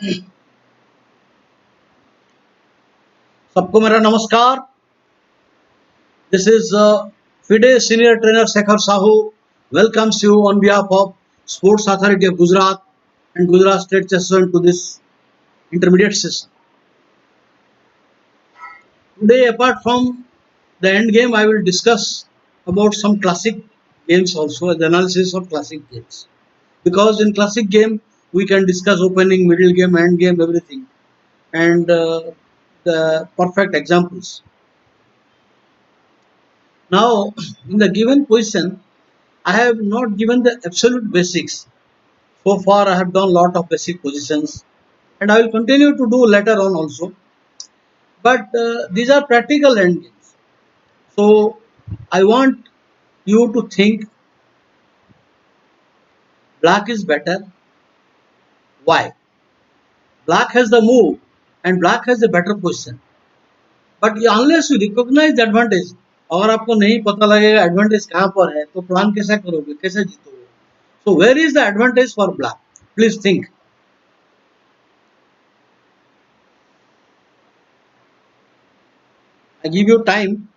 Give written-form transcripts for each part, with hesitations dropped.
सबको मेरा नमस्कार. This is FIDE Senior Trainer Sekhar Sahu welcomes you on behalf of Sports Authority of Gujarat and Gujarat State Session to this intermediate session. Today, apart from the end game, I will discuss about some classic games also, the analysis of classic games. Because in classic game, we can discuss opening, middle game, end game, everything, and the perfect examples. Now, in the given position, I have not given the absolute basics. So far, I have done lot of basic positions, and I will continue to do later on also. But these are practical end games. So I want you to think black is better. Why? Black has the move, and black has the better position. But unless you recognize the advantage, अगर आपको नहीं पता लगेगा advantage कहाँ पर है, तो plan कैसे करोगे, कैसे जीतोगे? So where is the advantage for black? Please think. I give you time.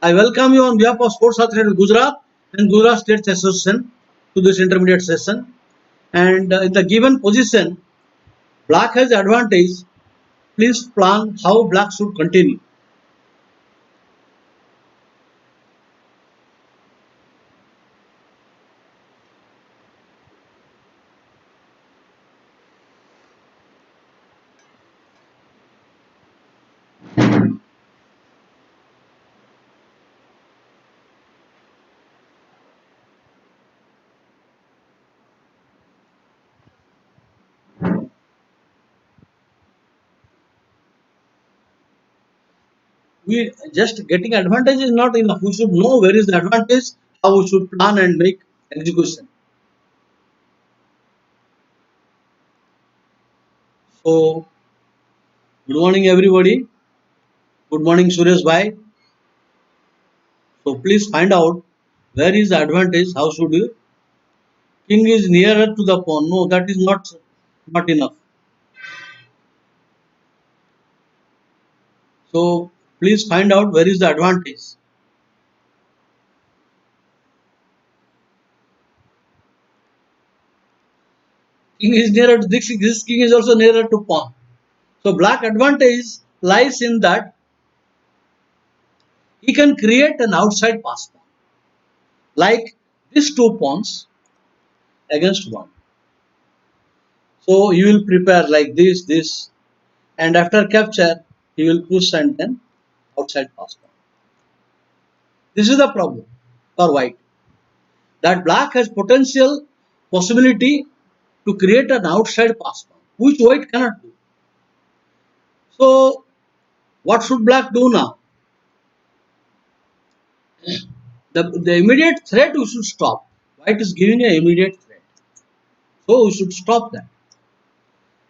I welcome you on behalf of Sports Authority of Gujarat and Gujarat State Association to this intermediate session. And in the given position, black has advantage. Please plan how black should continue. We just getting advantage is not enough. We should know where is the advantage, how we should plan and make execution. So, good morning everybody. Good morning Suresh Bhai. So please find out where is the advantage, how should you. King is nearer to the pawn. No, that is not enough. So please find out where is the advantage. King is nearer to this king is also nearer to pawn. So black advantage lies in that he can create an outside pass pawn, like these two pawns against one. So he will prepare like this, and after capture he will push and then outside pass pawn. This is the problem for white, that black has potential possibility to create an outside pass pawn, which white cannot do. So what should black do now? The immediate threat we should stop. White is giving an immediate threat. So we should stop that.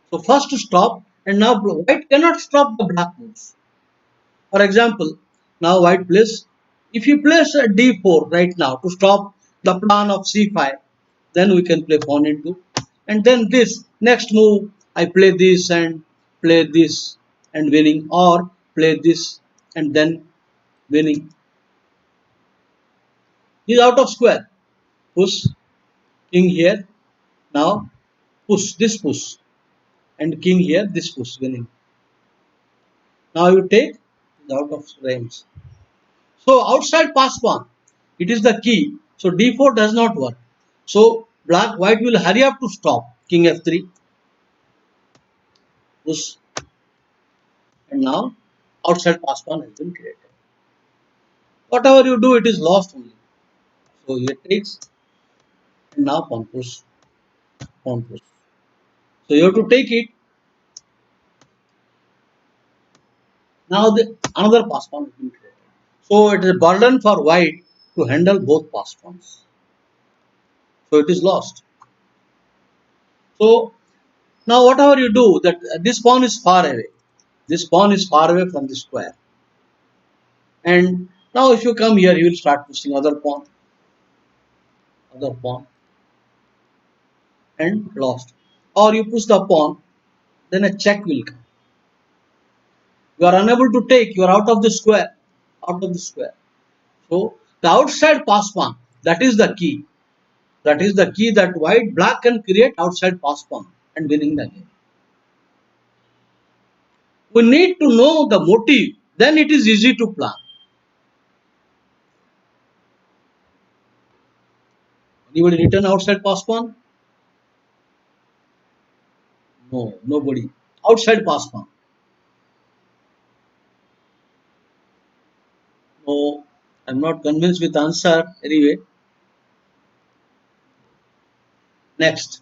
So first to stop, and now white cannot stop the black moves. For example, now white plays, if you place a d4 right now to stop the plan of c5, then we can play pawn into, and then this next move I play this and play this and winning, or play this and then winning. He is out of square. Push king here. Now push this push and king here, this push winning. Now you take out of range. So outside pass pawn, it is the key. So d4 does not work. So white will hurry up to stop. King f3, push, and now outside pass pawn has been created. Whatever you do, it is lost only. So here takes, and now pawn push, pawn push. So you have to take it. Now another pass pawn has been created. So it is a burden for white to handle both passed pawns. So it is lost. So now whatever you do, that this pawn is far away. This pawn is far away from the square. And now if you come here, you will start pushing other pawn, and lost. Or you push the pawn, then a check will come. You are unable to take, you are out of the square. Out of the square. So the outside pass pawn, that is the key. That is the key that black can create outside pass pawn and winning the game. We need to know the motive, then it is easy to plan. Anybody written outside pass pawn? No, nobody. Outside pass pawn. No, I'm not convinced with the answer. Anyway, next.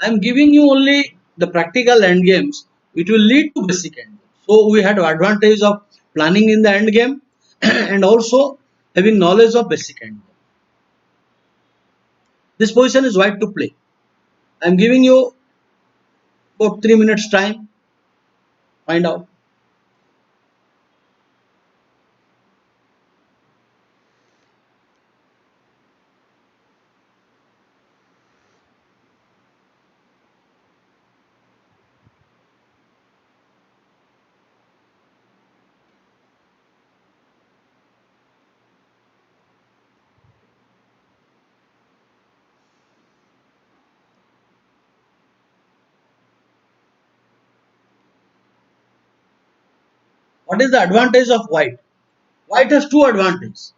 I'm giving you only the practical end games. It will lead to basic end game. So we had advantage of planning in the end game and also having knowledge of basic end game. This position is white to play. I'm giving you about 3 minutes time. Find out. What is the advantage of white? White has two advantages.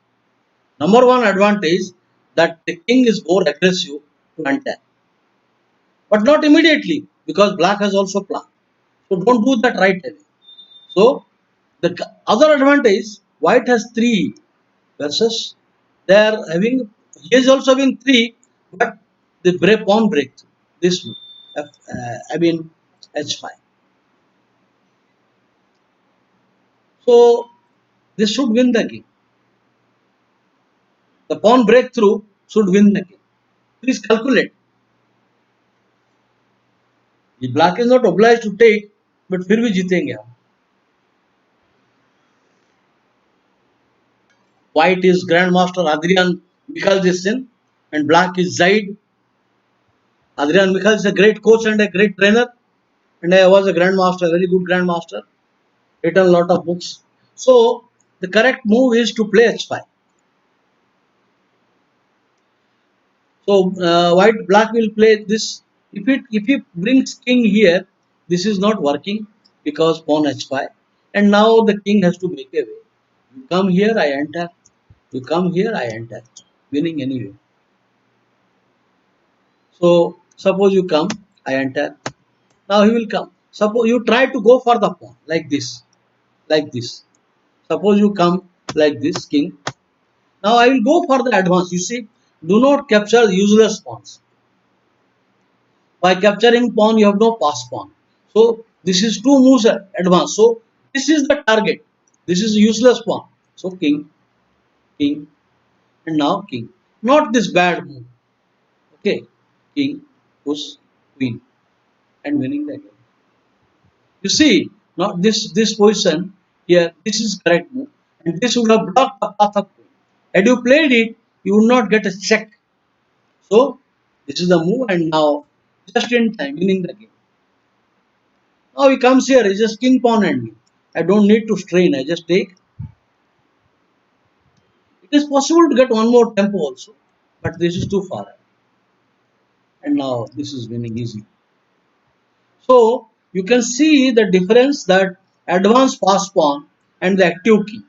Number one advantage, that the king is more aggressive to enter. But not immediately, because black has also planned. So don't do that right away. So the other advantage, white has 3 versus they are having, he is also having 3, but the pawn breakthrough. This one, h5. So this should win the game. The pawn breakthrough should win the game. Please calculate. The black is not obliged to take, but फिर भी जीतेंगे हम. White is Grandmaster Adrian Michaljessin and black is Zaid. Adrian Michal is a great coach and a great trainer, and I was a grandmaster, very good grandmaster, written a lot of books. So the correct move is to play h5. So black will play this. If he brings king here, this is not working because pawn h5, and now the king has to make a way. You come here, I enter. You come here, I enter. Winning anyway. So suppose you come, I enter. Now he will come. Suppose you try to go for the pawn like this, like this. Suppose you come like this, king. Now I will go for the advance. You see, do not capture useless pawns. By capturing pawn, you have no pass pawn. So this is 2 moves advance. So this is the target. This is useless pawn. So king, king, and now king. Not this bad move. Okay, king, push, queen, and winning the game. You see, not this position here. This is correct move, and this would have blocked the path of queen. Had you played it, you would not get a check. So this is the move, and now just in time winning the game. Now he comes here, he just king pawn and me. I don't need to strain, I just take. It is possible to get one more tempo also, but this is too far. And now this is winning easy. So you can see the difference, that advanced pass pawn and the active key.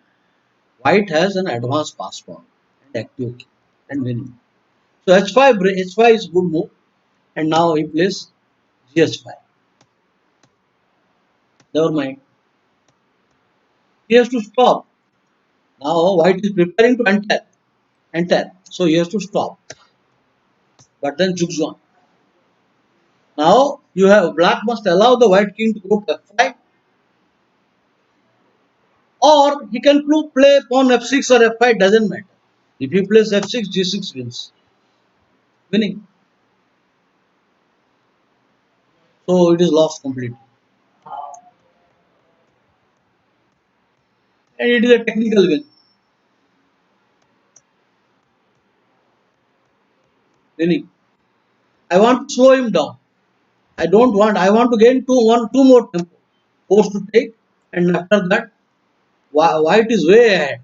White has an advanced pass pawn and active key and winning. So h5 is good move, and now he plays gh5. Never mind. He has to stop. Now white is preparing to enter. So he has to stop. But then chooks on. Now you have black must allow the white king to go to f5. Or he can play pawn f6 or f5, doesn't matter. If he plays f6, g6 wins. Winning. So it is lost completely. And it is a technical win. Winning. I want to slow him down. I want to gain two more tempo. Force to take, and after that, white is way ahead.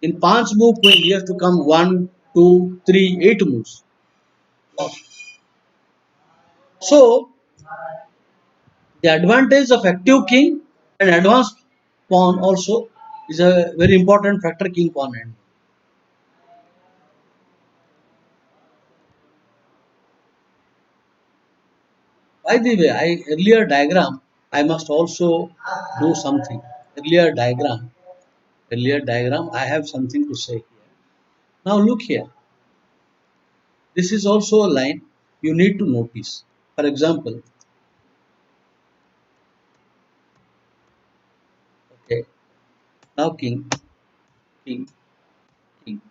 In Panch move queen, he has to come 1, 2, 3, 8 moves. So, the advantage of active king and advanced pawn also is a very important factor, king pawn end. By the way, I must also do something. Earlier diagram, I have something to say here. Now look here. This is also a line you need to notice. For example, okay, now king, king, king.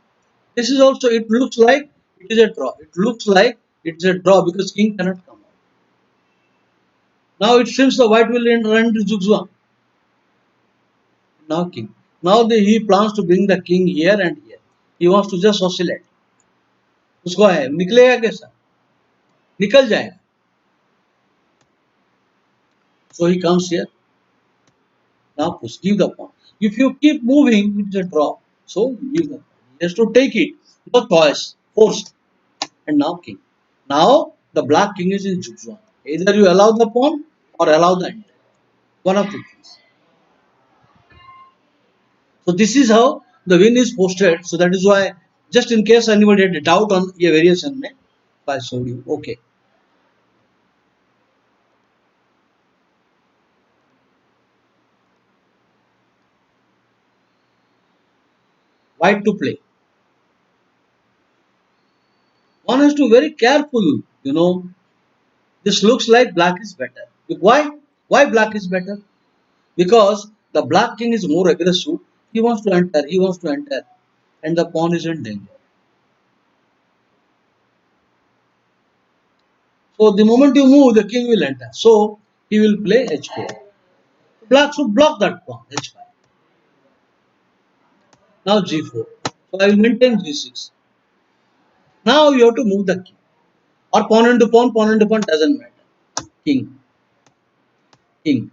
This is also, it looks like it is a draw. It looks like it's a draw because king cannot come out. Now it seems the white will run to zugzwang. Now king. Now he plans to bring the king here and here. He wants to just oscillate. उसको है निकलेगा कैसा? निकल जाएगा. So he comes here. Now push, give the pawn. If you keep moving, it's a draw. So give the pawn. He has to take it. No choice. Forced. And now king. Now the black king is in zugzwang. Either you allow the pawn or allow the enter. One of the things. So this is how the win is posted. So that is why, just in case anybody had a doubt on a variation, I showed you. Okay. White to play. One has to be very careful. This looks like black is better. Why? Why black is better? Because the black king is more aggressive. He wants to enter. He wants to enter, and the pawn is in danger. So the moment you move, the king will enter. So he will play h4. Black should block that pawn h5. Now g4. So I will maintain g6. Now you have to move the king. Or pawn into pawn doesn't matter. King, king.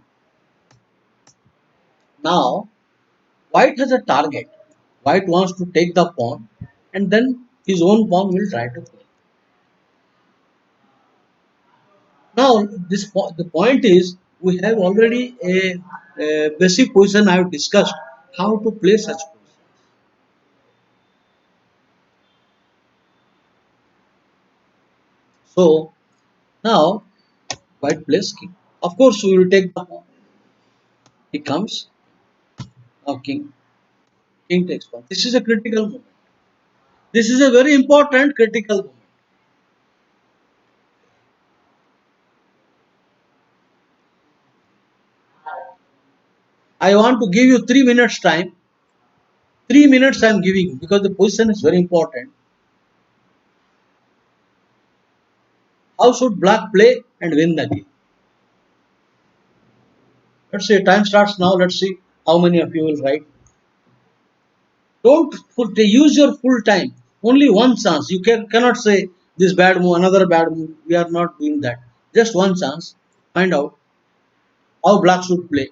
Now white has a target. White wants to take the pawn, and then his own pawn will try to play. Now the point is, we have already a basic position I have discussed how to play such position. So now white plays king. Of course, we will take the pawn. He comes. Now king. King takes pawn. This is a critical moment. This is a very important critical moment. I want to give you 3 minutes time. 3 minutes I am giving you because the position is very important. How should black play and win the game? Let's say time starts now. Let's see how many of you will write. Don't use your full time. Only one chance. You cannot say this bad move, another bad move. We are not doing that. Just one chance. Find out how black should play.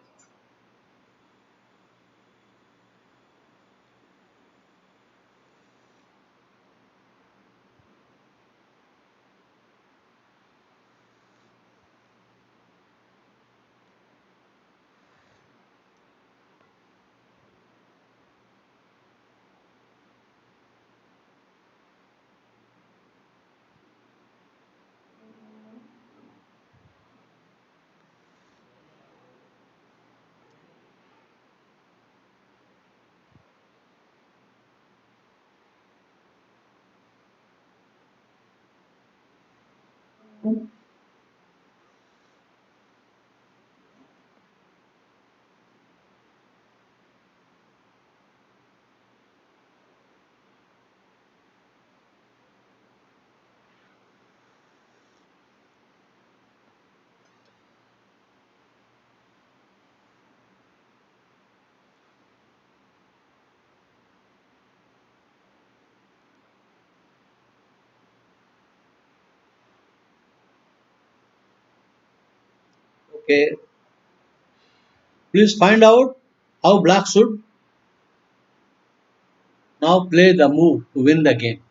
Okay, please find out how black should now play the move to win the game.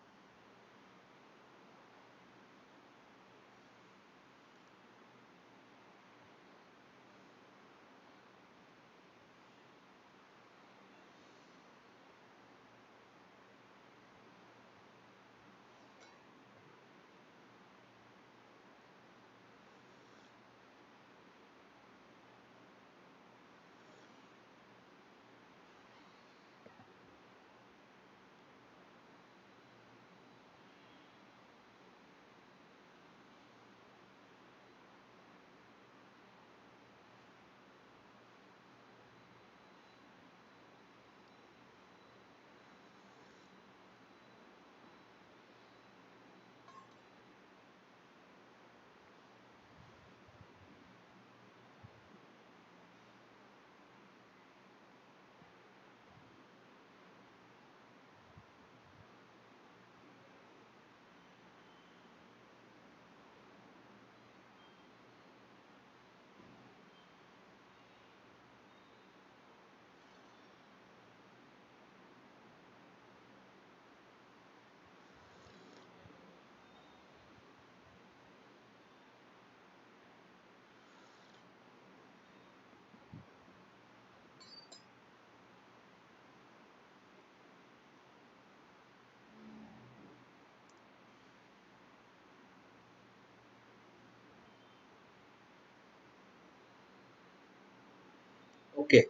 Okay,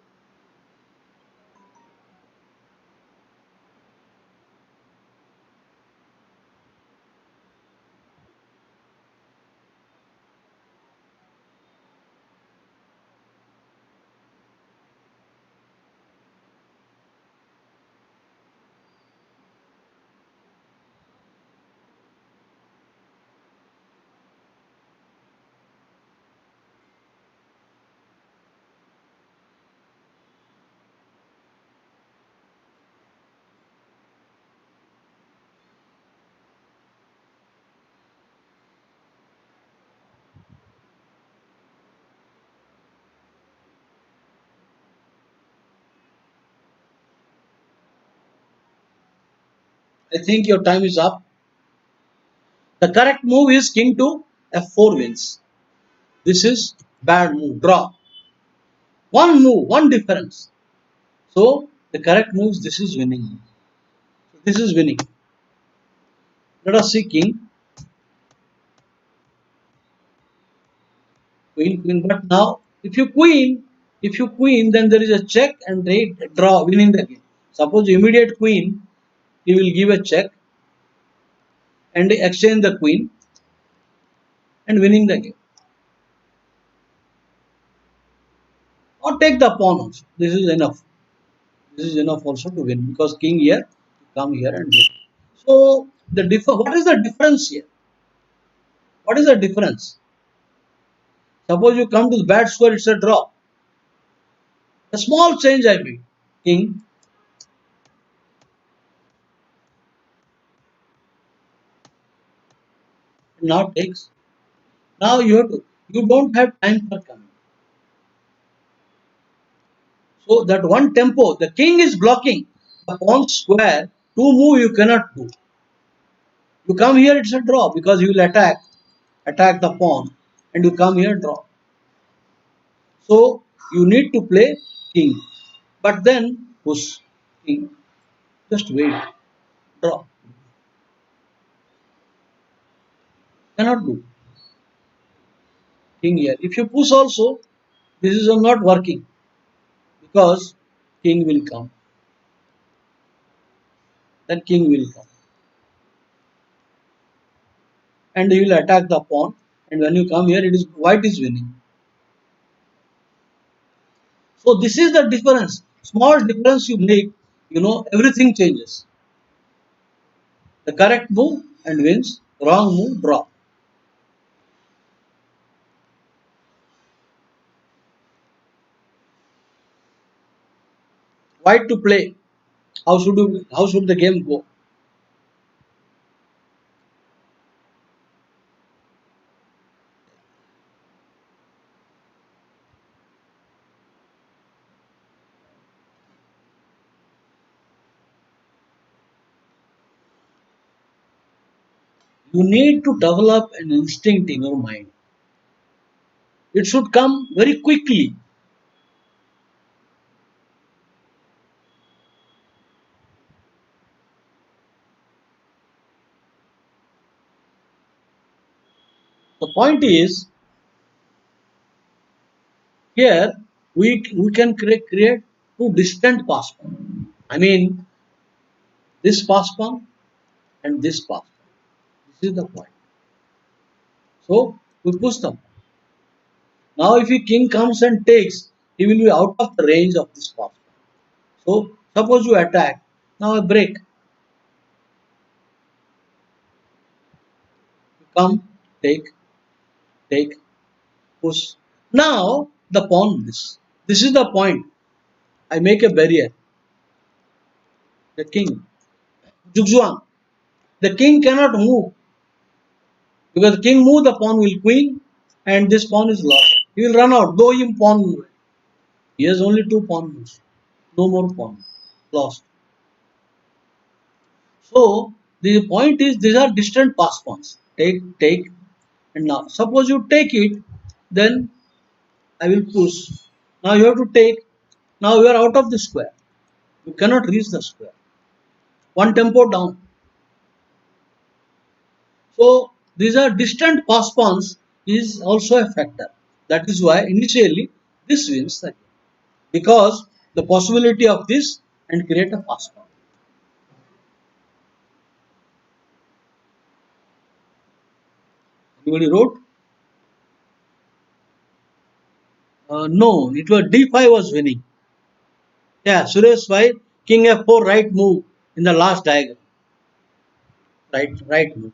I think your time is up. The correct move is king to f4 wins. This is bad move, draw. One move, one difference. So the correct move is this is winning. This is winning. Let us see king, queen, queen. But now if you queen, then there is a check and draw, winning the game. Suppose immediate queen, he will give a check and exchange the queen and winning the game. Or take the pawn also. This is enough. This is enough also to win because king here, come here and win. So what is the difference here? What is the difference? Suppose you come to the bad square, it's a draw. A small change I made. King, now takes. Now you don't have time for coming. So that one tempo, the king is blocking the pawn square. Two move you cannot do. You come here, it's a draw because you will attack the pawn, and you come here, draw. So you need to play king, but then push king. Just wait, draw. Cannot do king here. If you push also, this is not working because king will come. Then king will come, and you will attack the pawn. And when you come here, it is white is winning. So this is the difference. Small difference you make, everything changes. The correct move and wins, wrong move, draw. White to play. How should the game go? You need to develop an instinct in your mind. It should come very quickly. The point is, here we can create two distant pass pawn. I mean, this pass pawn and this pass pawn. This is the point. So we push them. Now if your king comes and takes, he will be out of the range of this pass pawn. So suppose you attack. Now I break. You come, take, take, push. Now the pawn this. This is the point. I make a barrier. The king. Zugzwang. The king cannot move. Because the king move, the pawn will queen and this pawn is lost. He will run out, though him pawn move. He has only two pawn moves. No more pawn. Lost. So the point is these are distant pass pawns. Take, take, and now suppose you take it, then I will push. Now you have to take. Now you are out of the square. You cannot reach the square. One tempo down. So these are distant pass pawns is also a factor. That is why initially this wins the game. Because the possibility of this and create a pass pawn. Anybody wrote? No, it was d5 was winning. Yeah, Suresh 5, king f4, right move in the last diagram. Right move.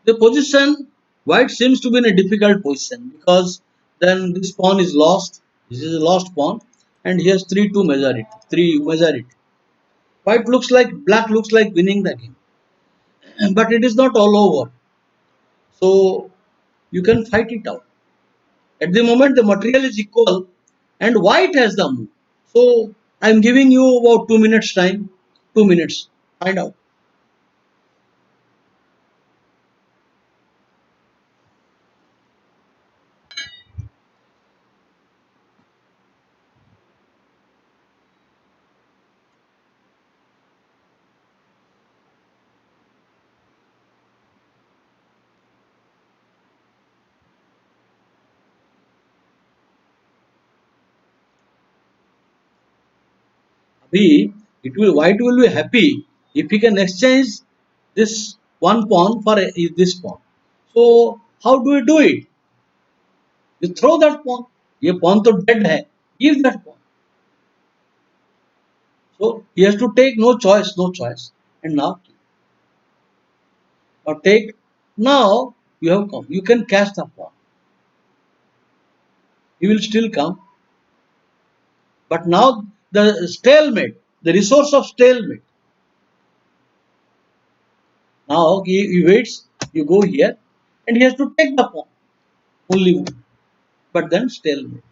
The position, white seems to be in a difficult position because then this pawn is lost. This is a lost pawn and he has 3-2 majority. 3 majority. White looks like, black looks like winning the game. But it is not all over. So you can fight it out. At the moment the material is equal and white has the move. So I am giving you about 2 minutes time. 2 minutes. Find out. Abhi, white will be happy if he can exchange this one pawn for this pawn. So how do we do it? You throw that pawn. ये pawn तो dead है. Give that pawn. So he has to take no choice, no choice. And now take. Now you have come. You can catch the pawn. He will still come. But now the stalemate, the resource of stalemate. Now he waits. You go here, and he has to take the pawn. Only one. But then stalemate.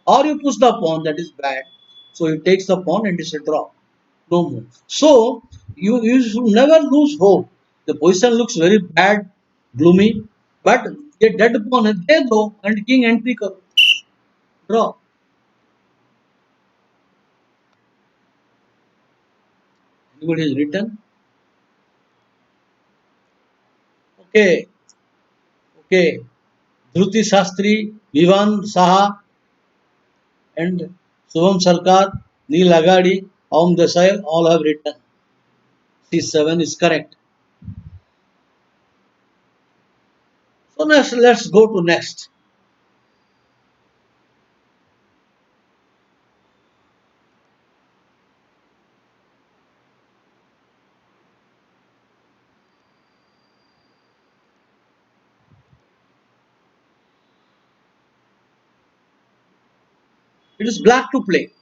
Or you push the pawn, that is bad. So he takes the pawn and it's a draw. No more. So you should never lose hope. The position looks very bad, gloomy, but a dead pawn है दे दो and king entry करो. Draw. Anybody has written? Okay. Okay. Dhruti Shastri, Vivan Saha and Shubham Sarkar, Neil Agadi, Om Desai all have written. C7 is correct. So let's go to next. It is black to play.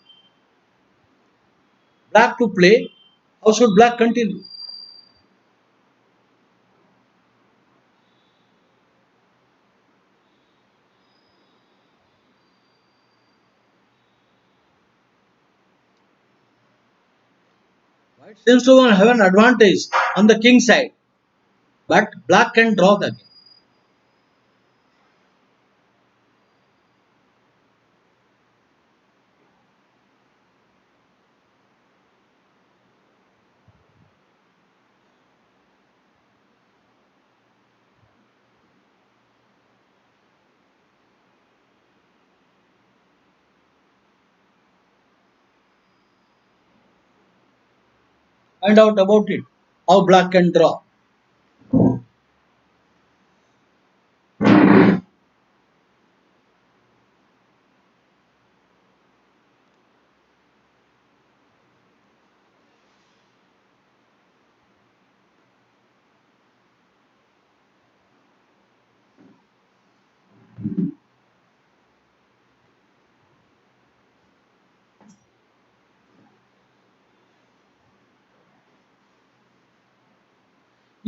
Black to play. How should black continue? White seems to have an advantage on the king side, but black can draw the game. Find out about it. How black can draw.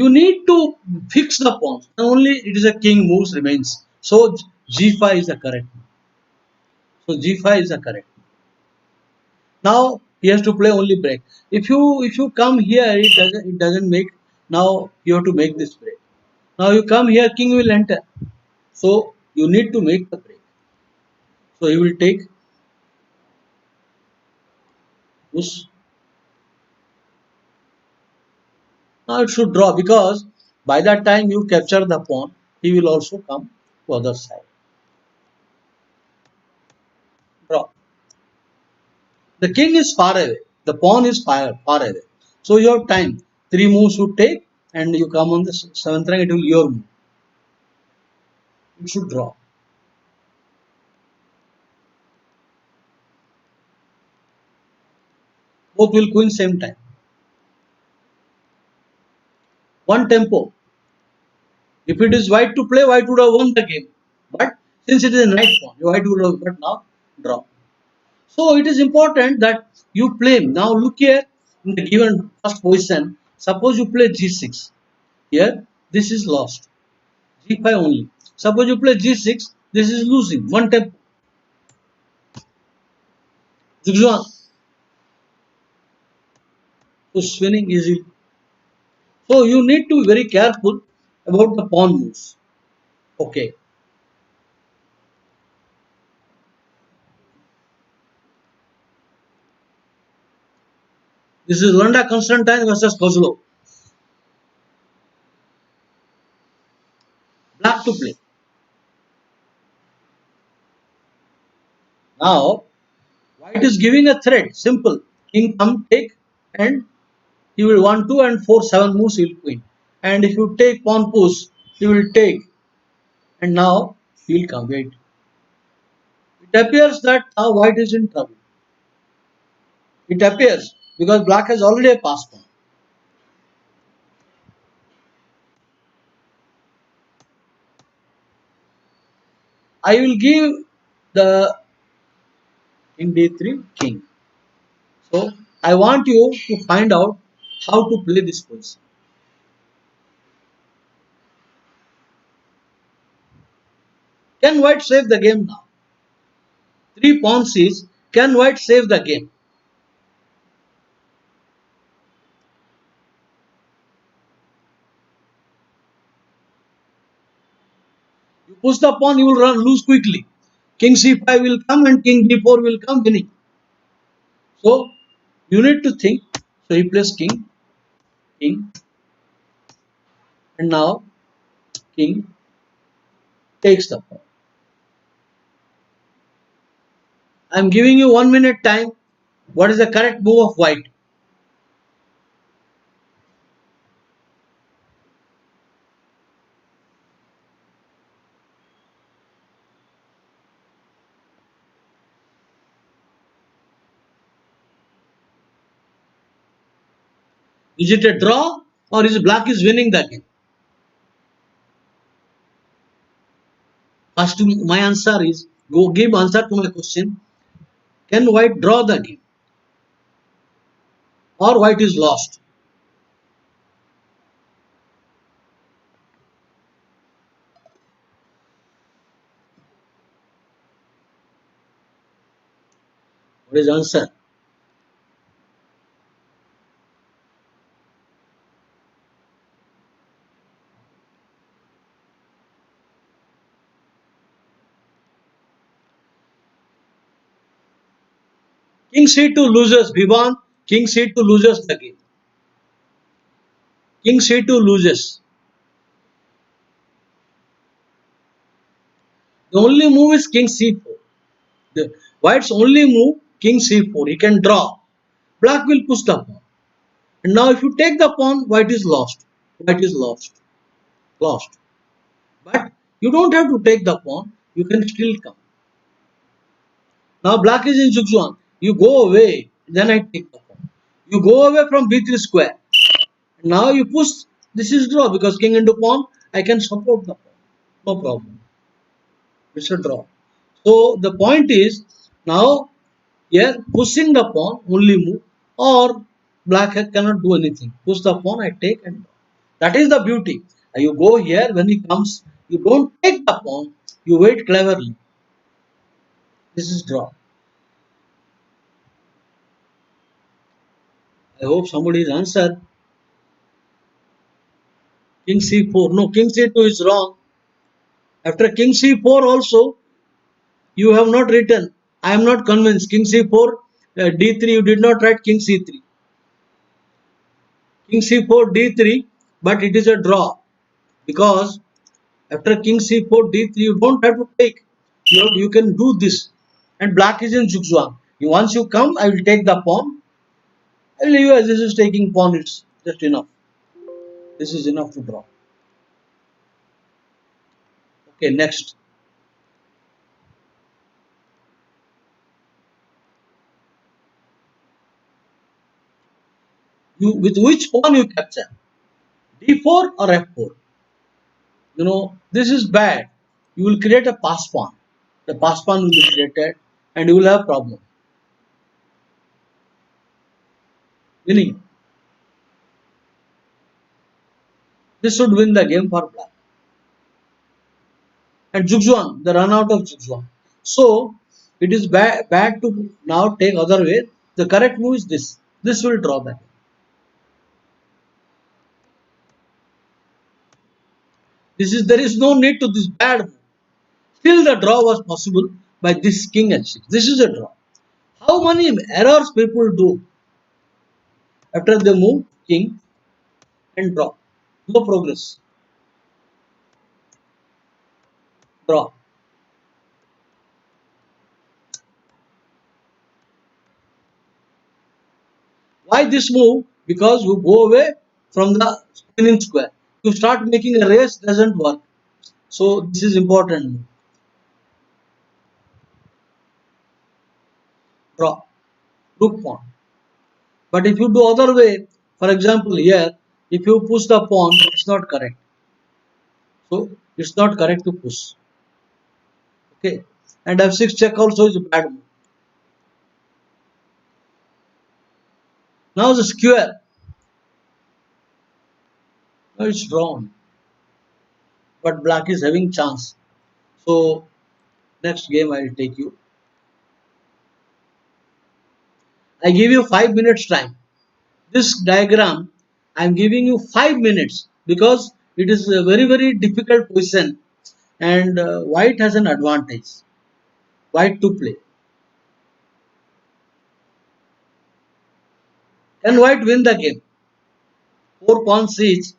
You need to fix the pawns. Only it is a king moves remains. So g5 is the correct. So g5 is the correct. Now he has to play only break. If you come here, it doesn't make. Now you have to make this break. Now you come here, king will enter. So you need to make the break. So he will take push. Now it should draw because by that time you capture the pawn, he will also come to other side. Draw. The king is far away. The pawn is far away. So you have time. Three moves you take and you come on the seventh rank. It will your move. You should draw. Both will queen same time. One tempo. If it is white to play, white would have won the game. But since it is a knight pawn, white would have but now draw. So it is important that you play. Now look here in the given first position. Suppose you play g6. Here this is lost. g5 only. Suppose you play g6. This is losing. One tempo. Zigzag. So winning easily. So you need to be very careful about the pawn moves. Okay. This is Landa Constantine versus Kozlov. Black to play. Now, white is giving a threat. Simple. King come take and he will 1, 2 and 4, 7 moves he will queen. And if you take pawn push, he will take. And now he will come. Wait. It appears that now white is in trouble. It appears because black has already a passed pawn. I will give the in d3 king. So I want you to find out how to play this position. Can white save the game now? Three pawns is can white save the game? You push the pawn, you will lose quickly. King c5 will come and king d4 will come winning. So you need to think. So he plays king, king, and now king takes the pawn. I am giving you 1 minute time. What is the correct move of white? Is it a draw or is black is winning the game? First, my answer is go give answer to my question. Can white draw the game or white is lost? What is answer? King c2 loses, Vivan. King c2 loses the game. King c2 loses. The only move is king c4. The white's only move, king c4. He can draw. Black will push the pawn. And now if you take the pawn, white is lost. White is lost. Lost. But you don't have to take the pawn. You can still come. Now black is in zugzwang. You go away. Then I take the pawn. You go away from b3 square. Now you push. This is draw because king into pawn. I can support the pawn. No problem. It's a draw. So the point is now here pushing the pawn only move, or black cannot do anything. Push the pawn, I take and draw. That is the beauty. You go here, when he comes, you don't take the pawn, you wait cleverly. This is draw. I hope somebody has answered. King c4. No, king c2 is wrong. After king c4 also, you have not written. I am not convinced. King c4, d3, you did not write king c3. King c4, d3, but it is a draw. Because after king c4, d3, you don't have to take. You can do this. And black is in zugzwang. Once you come, I will take the pawn. I will leave you as this is taking pawn. It's just enough. This is enough to draw. Okay, next. With which pawn you capture? d4 or f4? This is bad. You will create a pass pawn. The pass pawn will be created and you will have problem. Winning. This should win the game for black. And zugzwang, the run out of zugzwang. So it is bad to now take other way. The correct move is this. This will draw the game. There is no need to this bad move. Still the draw was possible by this king h6. This is a draw. How many errors people do after they move king and draw? No progress. Draw. Why this move? Because you go away from the spinning square. You start making a race, doesn't work. So this is important. Draw. Rook pawn. But if you do other way, for example here, if you push the pawn, it's not correct. So it's not correct to push. Okay. And f6 check also is a bad move. Now the square. Now it's drawn. But black is having chance. So next game I will take you. I give you 5 minutes time. This diagram I am giving you 5 minutes because it is a very difficult position and white has an advantage. White to play. Can white win the game? 4 pawns siege.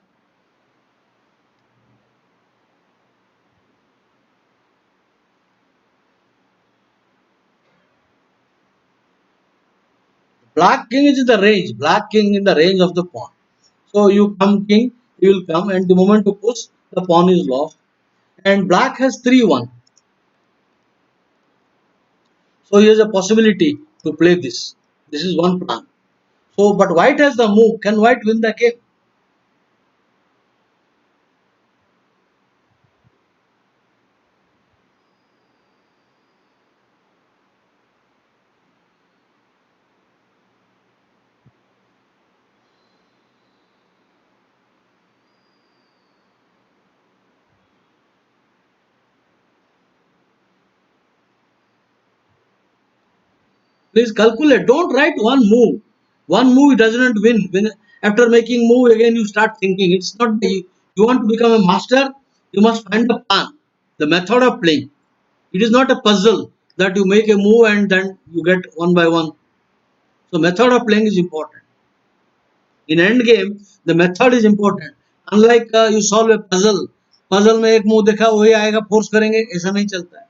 Black king is in the range. Black king in the range of the pawn. So you come king, you will come, and the moment you push, the pawn is lost. And black has 3-1. So he has a possibility to play this. This is one plan. So, but white has the move. Can white win the game? Please calculate. Don't write one move. One move does not win. When after making move again you start thinking. It's not you want to become a master. You must find the plan, the method of playing. It is not a puzzle that you make a move and then you get one by one. So method of playing is important. In end game, the method is important. Unlike you solve a puzzle, puzzle में एक मुंह देखा वही आएगा, force करेंगे, ऐसा नहीं चलता है.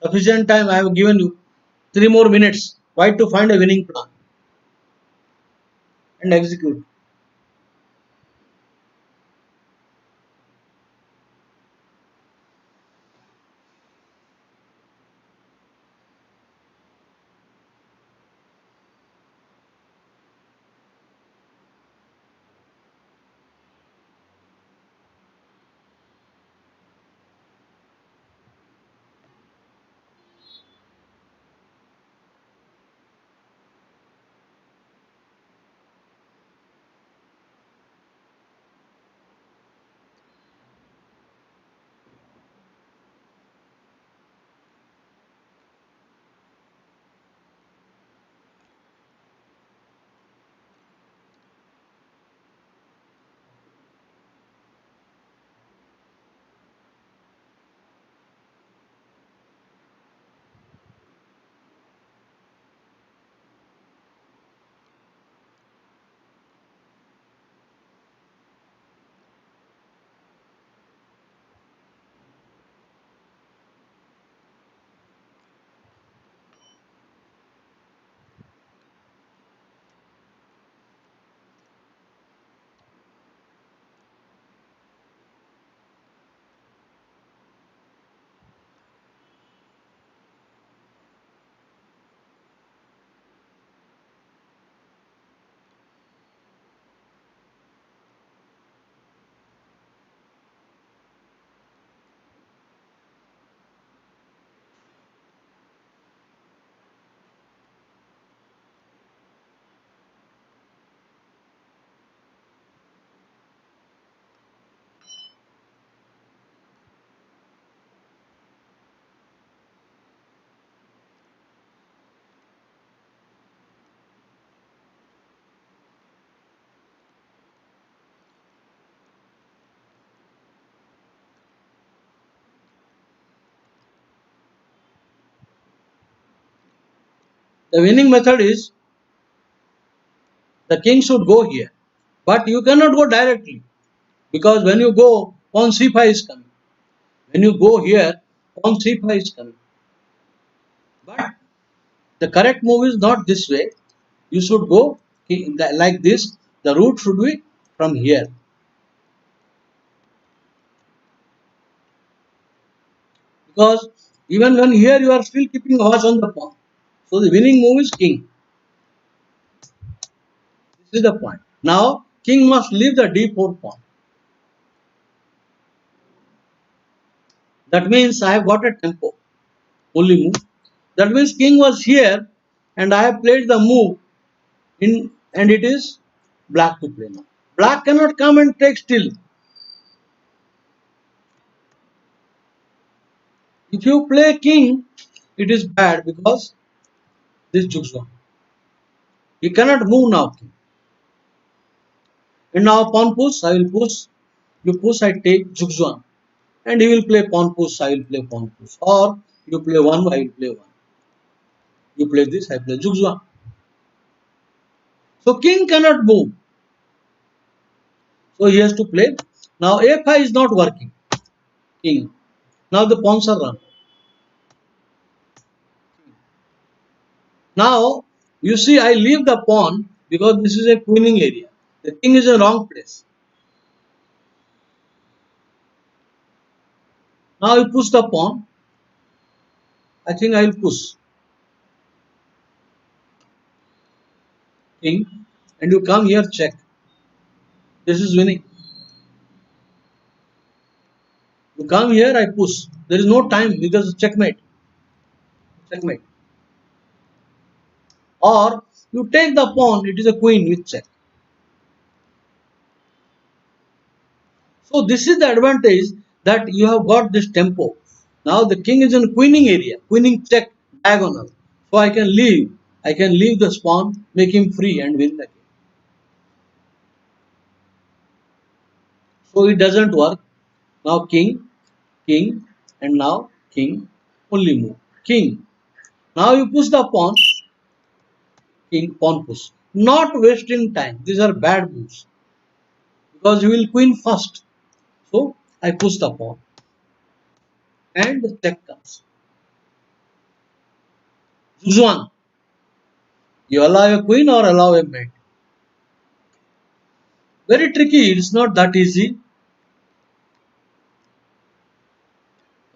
Sufficient time I have given you. 3 more minutes. Why to find a winning plan and execute. The winning method is the king should go here, but you cannot go directly, because when you go, pawn c5 is coming. When you go here, pawn c5 is coming. But the correct move is not this way. You should go like this. The route should be from here. Because even when here you are still keeping watch on the pawn. So the winning move is king. This is the point. Now king must leave the d4 pawn. That means I have got a tempo. Only move. That means king was here and I have played the move in, and it is black to play now. Black cannot come and take still. If you play king, it is bad because this Jugzwan. He cannot move now. And now pawn push, I will push. You push, I take Jugzwan. And he will play pawn push, I will play pawn push. Or you play 1, I will play 1. You play this, I play Jugzwan. So king cannot move. So he has to play. Now a5 is not working. King. Now the pawns are run. Now you see I leave the pawn because this is a queening area. The king is in the wrong place. Now you push the pawn. I think I will push king and you come here check. This is winning. You come here, I push. There is no time because checkmate. Checkmate. Or you take the pawn, it is a queen with check. So this is the advantage that you have got this tempo. Now the king is in queening area, queening check diagonal. So I can leave the pawn, make him free and win the game. So it doesn't work. Now king, king, and now king only move. King. Now you push the pawn, king pawn push. Not wasting time. These are bad moves because you will queen first. So I push the pawn and the check comes. Choose one. You allow a queen or allow a mate. Very tricky. It's not that easy.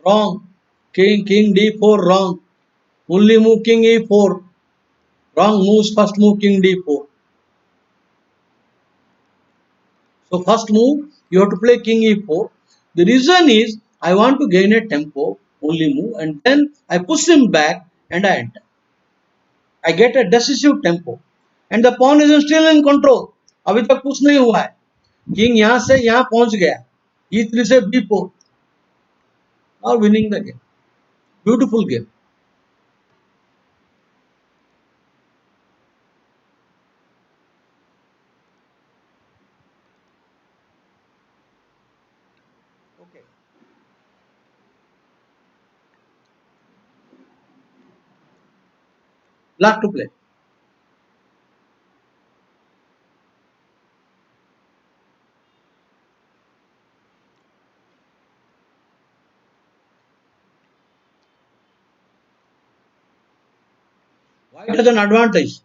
Wrong. King d4 wrong. Only move king e4. Wrong moves. First move king d4. So first move you have to play king e4. The reason is I want to gain a tempo. Only move and then I push him back and I enter. I get a decisive tempo and the pawn is still in control. अभी तक push नहीं हुआ है. King यहाँ से यहाँ पहुंच गया. E3 से b4. Now winning the game. Beautiful game. Okay. Black to play. White has an advantage.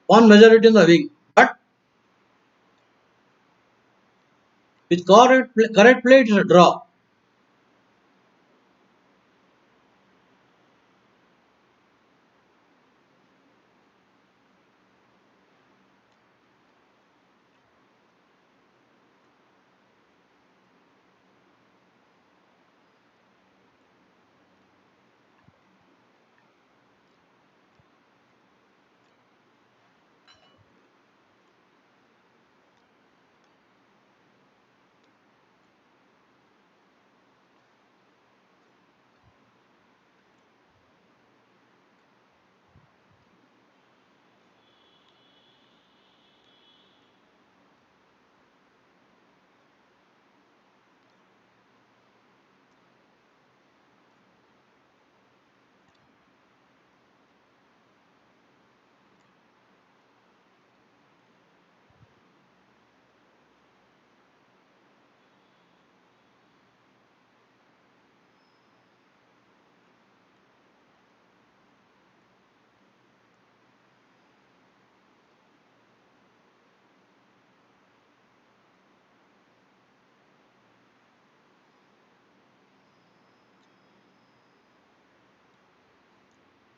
Pawn majority in the wing. But with correct play it is a draw.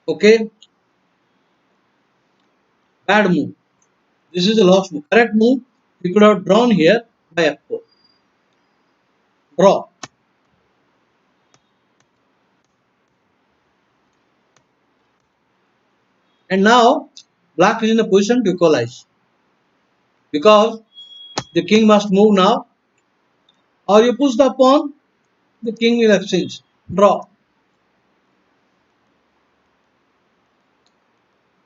Okay. Bad move. This is the lost move. Correct move. We could have drawn here by f4. Draw. And now black is in a position to equalize. Because the king must move now. Or you push the pawn, the king will exchange. Draw.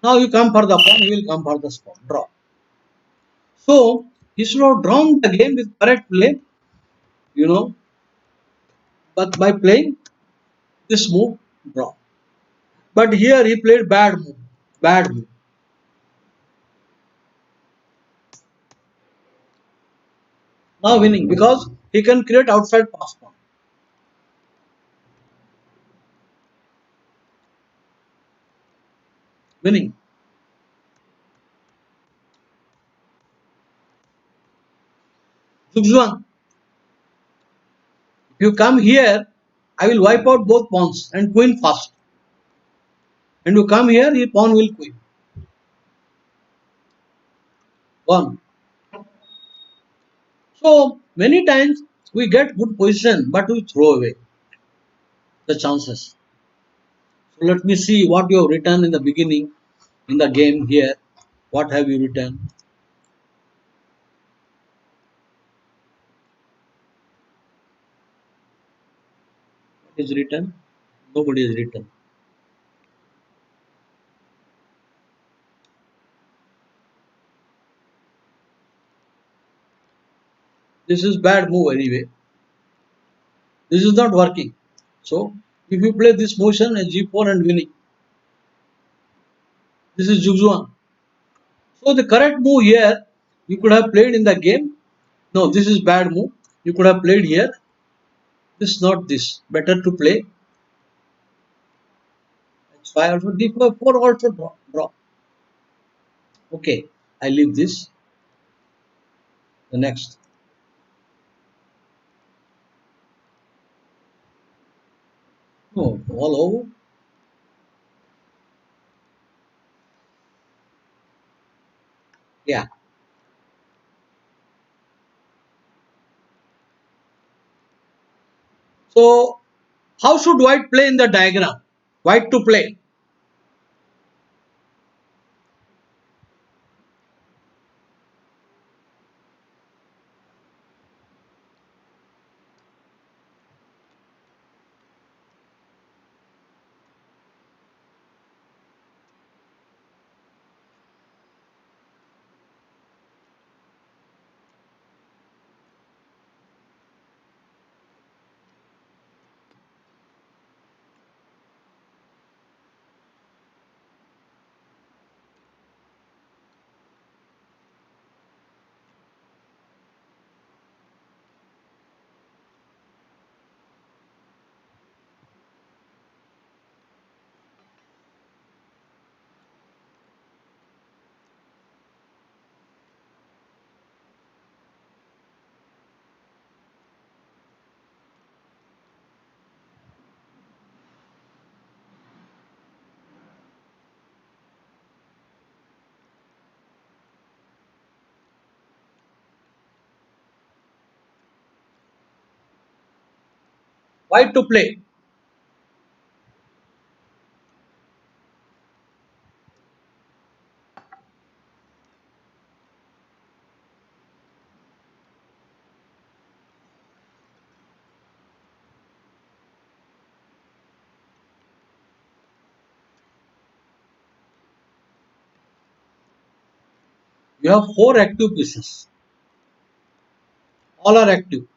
Now you come for the pawn, he will come for the pawn. Draw. So he should have drawn the game with correct play, you know, but by playing this move, draw. But here he played bad move. Bad move. Now winning because he can create outside pass pawn. Winning. Zugzwang. If you come here, I will wipe out both pawns and queen first. And you come here, your pawn will queen. One. So many times we get good position, but we throw away the chances. So let me see what you have written in the beginning in the game here. What have you written? What is written? Nobody is written. This is bad move anyway. This is not working. So if you play this motion as g4 and winning, this is zugzwang. So the correct move here you could have played in the game. No, this is bad move. You could have played here. This is not this. Better to play h5 also d4 also draw. Okay, I leave this. The next. Oh, all over. Yeah. So how should white play in the diagram? White to play. White to play. You have four active pieces. All are active.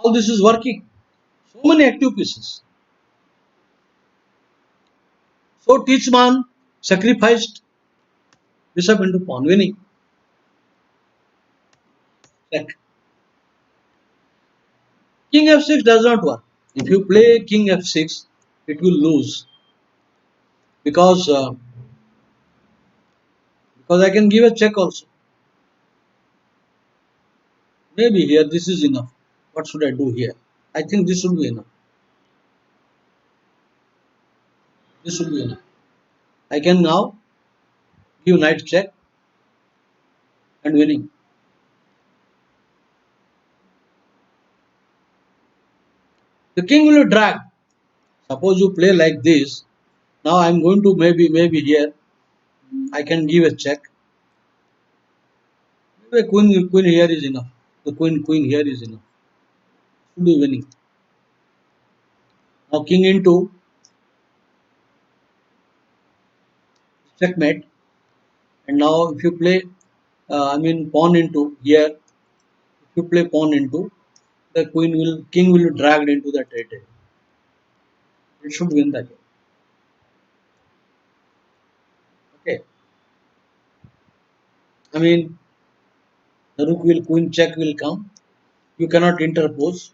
All this is working. So many active pieces. So Teachman sacrificed bishop into pawn, winning. Check. King f6 does not work. If you play king f6, it will lose because I can give a check also. Maybe here this is enough. What should I do here? I think this should be enough. This should be enough. I can now give knight check and winning. The king will be dragged. Suppose you play like this. Now I am going to maybe here. I can give a check. Maybe queen here is enough. The queen here is enough. Should be winning. Now king into checkmate. And now if you play, pawn into here. If you play pawn into, the king will be dragged into the territory. It should win the game. Okay. The rook will queen check will come. You cannot interpose.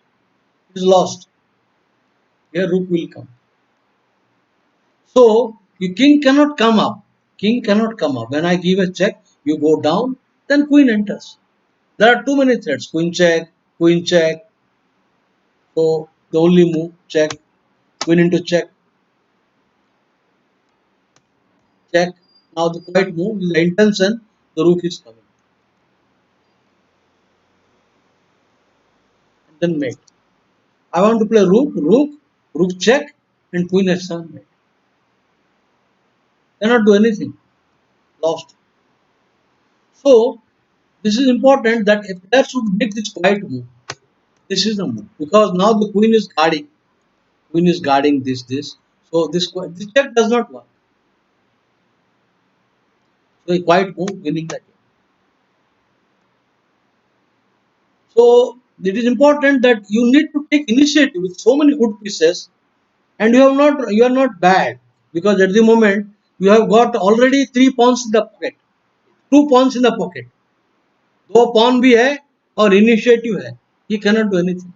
It is lost. Here rook will come. So your king cannot come up. King cannot come up. When I give a check, you go down, then queen enters. There are too many threats. Queen check, queen check. So the only move, check, queen into check, check. Now the quiet move is the intention, the rook is coming. And then mate. I want to play rook check, and queen f7 mate. Cannot do anything. Lost. So this is important that a player should make this quiet move. This is the move because now the queen is guarding. Queen is guarding this. So this check does not work. So a quiet move winning the game. So it is important that you need to take initiative with so many good pieces, and you are not bad because at the moment you have got already three pawns in the pocket, two pawns in the pocket. दो pawn भी है और initiative है. He cannot do anything.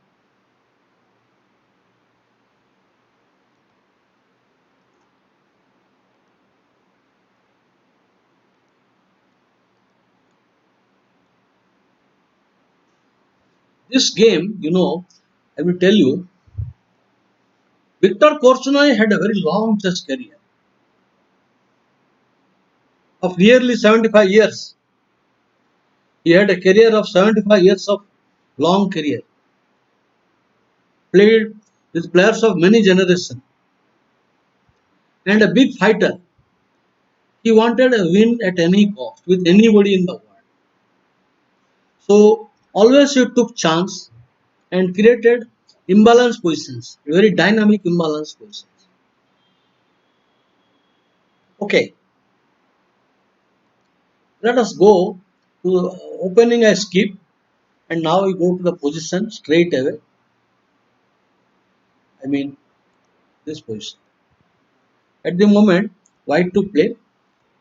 This game, I will tell you, Victor Korchnoi had a very long chess career of nearly 75 years. He had a career of 75 years of long career. Played with players of many generations and a big fighter. He wanted a win at any cost with anybody in the world. So always he took chance and created imbalanced positions, very dynamic imbalanced positions. Okay, let us go to opening a skip, and now we go to the position straight away. I mean this position. At the moment, white to play,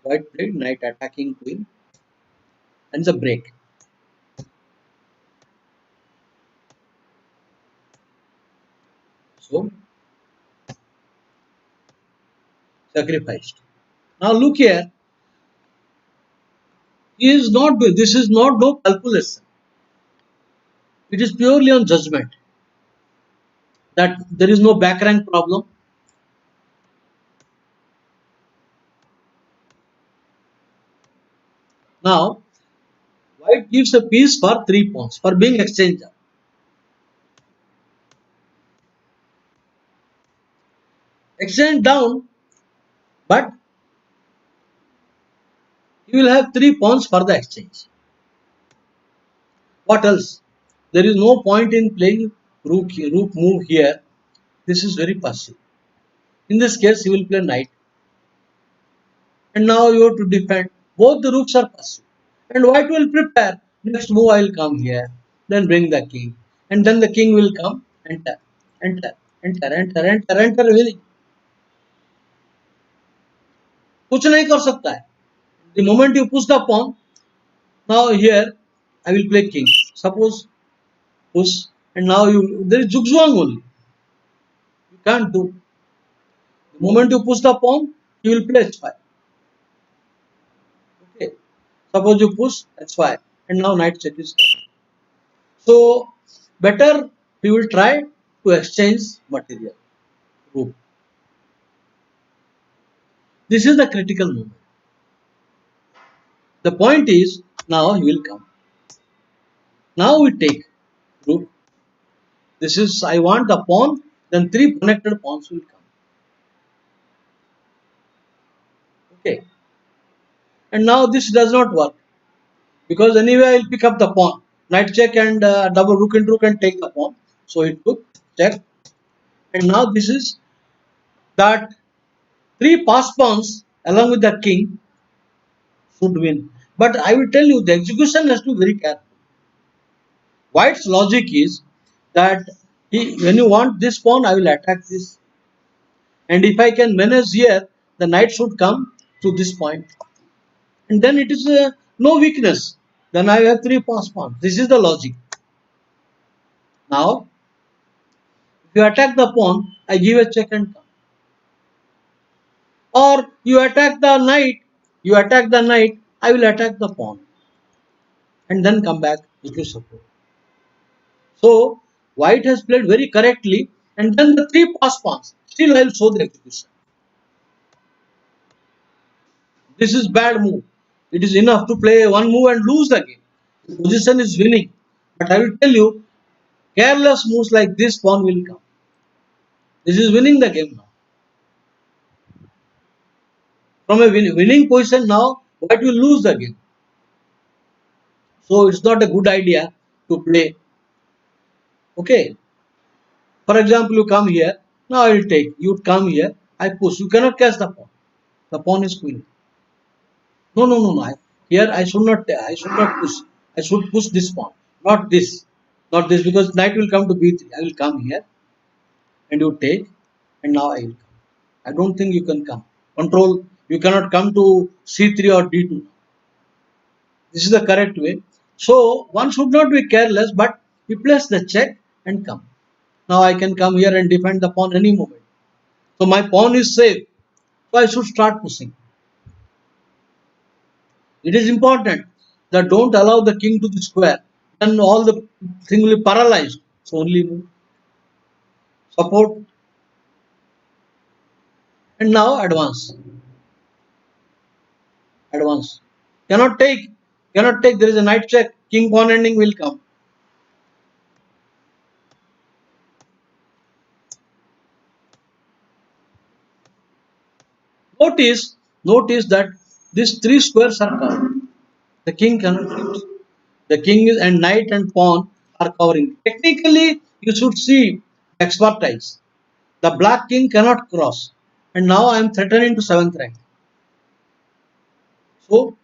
white played knight attacking queen and the break. So sacrificed. Now look here, he is not doing this is not no calculation. It is purely on judgment that there is no back rank problem. Now white gives a piece for 3 pawns for being exchanger. Exchange down, but he will have 3 pawns for the exchange. What else? There is no point in playing rook move here. This is very passive. In this case, he will play knight. And now you have to defend. Both the rooks are passive. And white will prepare. Next move I will come here. Then bring the king. And then the king will come. Enter. Enter. Enter. Enter. Enter. Enter. Winning. कुछ नहीं कर सकता है. The moment you push the pawn, now here I will play king. Suppose push, and now there is zugzwang only. You can't do. The moment you push the pawn, you will play h5. Okay. Suppose you push h5, and now knight check is done. So better we will try to exchange material. Rook. This is the critical moment. The point is now he will come. Now we take rook. This is I want the pawn, then 3 connected pawns will come. Okay. And now this does not work because anyway I will pick up the pawn. Knight check and double rook into rook and take the pawn. So it took check. And now this is that 3 passed pawns along with the king should win. But I will tell you the execution has to be very careful. White's logic is that when you want this pawn, I will attack this. And if I can manage here, the knight should come to this point. And then it is no weakness. Then I have 3 passed pawns. This is the logic. Now, if you attack the pawn, I give a check and come. Or you attack the knight, I will attack the pawn. And then come back if you support. So, white has played very correctly, and then the 3 passed pawns. Still I will show the execution. This is bad move. It is enough to play one move and lose the game. The position is winning. But I will tell you, careless moves like this pawn will come. This is winning the game now. From a winning position now, white will lose the game. So it's not a good idea to play. Okay. For example, you come here. Now I will take. You come here. I push. You cannot catch the pawn. The pawn is queen. No, no, no, no. Here I should not. I should not push. I should push this pawn, not this, not this, because knight will come to b3. I will come here and you take, and now I will come. I don't think you can come. Control. You cannot come to c3 or d2. This is the correct way. So one should not be careless, but we place the check and come. Now I can come here and defend the pawn any moment. So my pawn is safe. So I should start pushing. It is important that don't allow the king to the square. Then all the thing will be paralyzed. So only move. Support. And now advance. Advance. Cannot take. Cannot take. There is a knight check. King pawn ending will come. Notice that these three squares are covered. The king cannot reach. The king is, and knight and pawn are covering. Technically, you should see expertise. The black king cannot cross. And now I am threatening to 7th rank. So,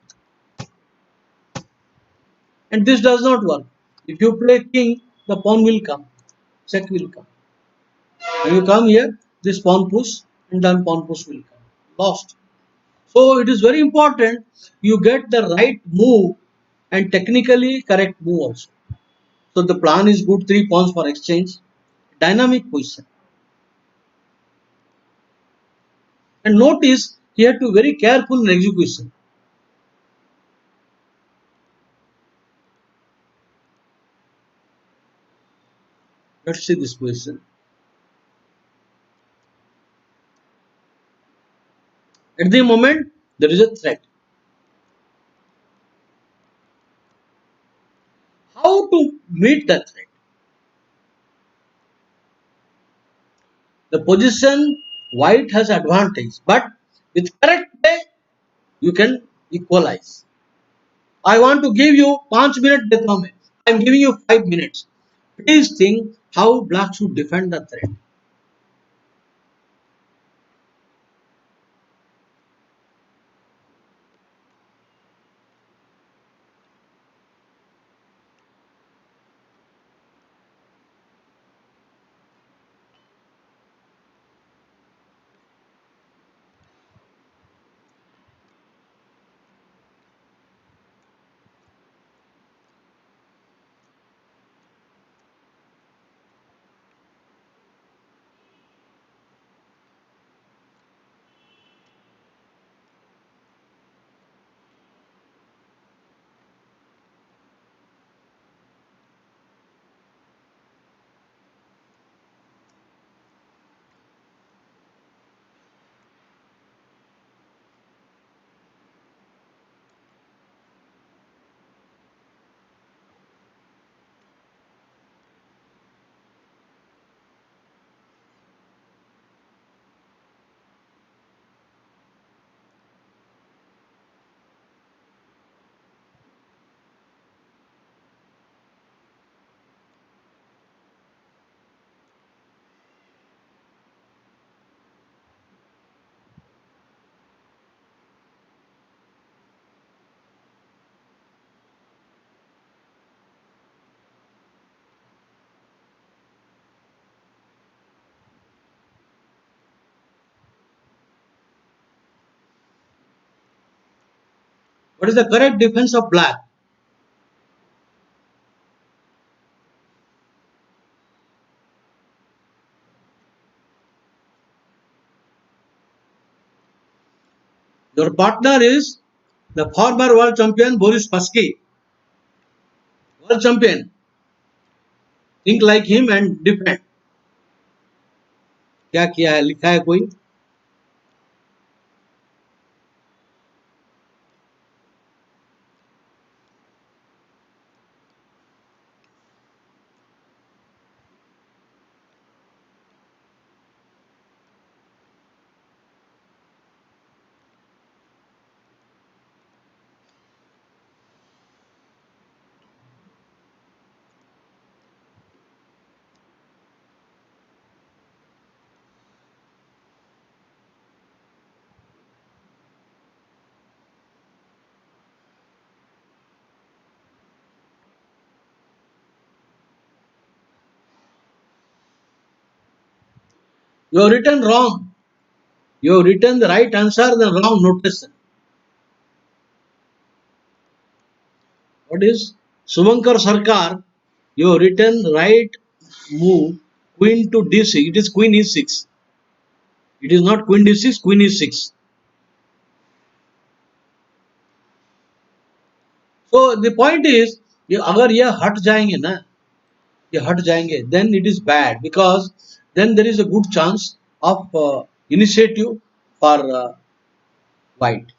and this does not work. If you play king, the pawn will come. Check will come. When you come here, this pawn push and then pawn push will come. Lost. So it is very important you get the right move and technically correct move also. So the plan is good, 3 pawns for exchange, dynamic position. And notice he had to be very careful in execution. Let's see this position. At the moment, there is a threat. How to meet the threat? The position white has advantage, but with correct way you can equalize. I want to give you 5 minutes death में. I am giving you 5 minutes. Please think how black should defend the threat. What is the correct defense of black? Your partner is the former world champion Boris Pasky. World champion. Think like him and defend. क्या किया है लिखा है कोई? You have written wrong. You have written the right answer, the wrong notation. What is Subankar Sarkar? You have written right move queen to d6. It is queen e6. It is not queen d6, queen e6. So the point is, ये अगर ये हट जाएंगे ना, ये हट जाएंगे, then it is bad because then there is a good chance of initiative for white.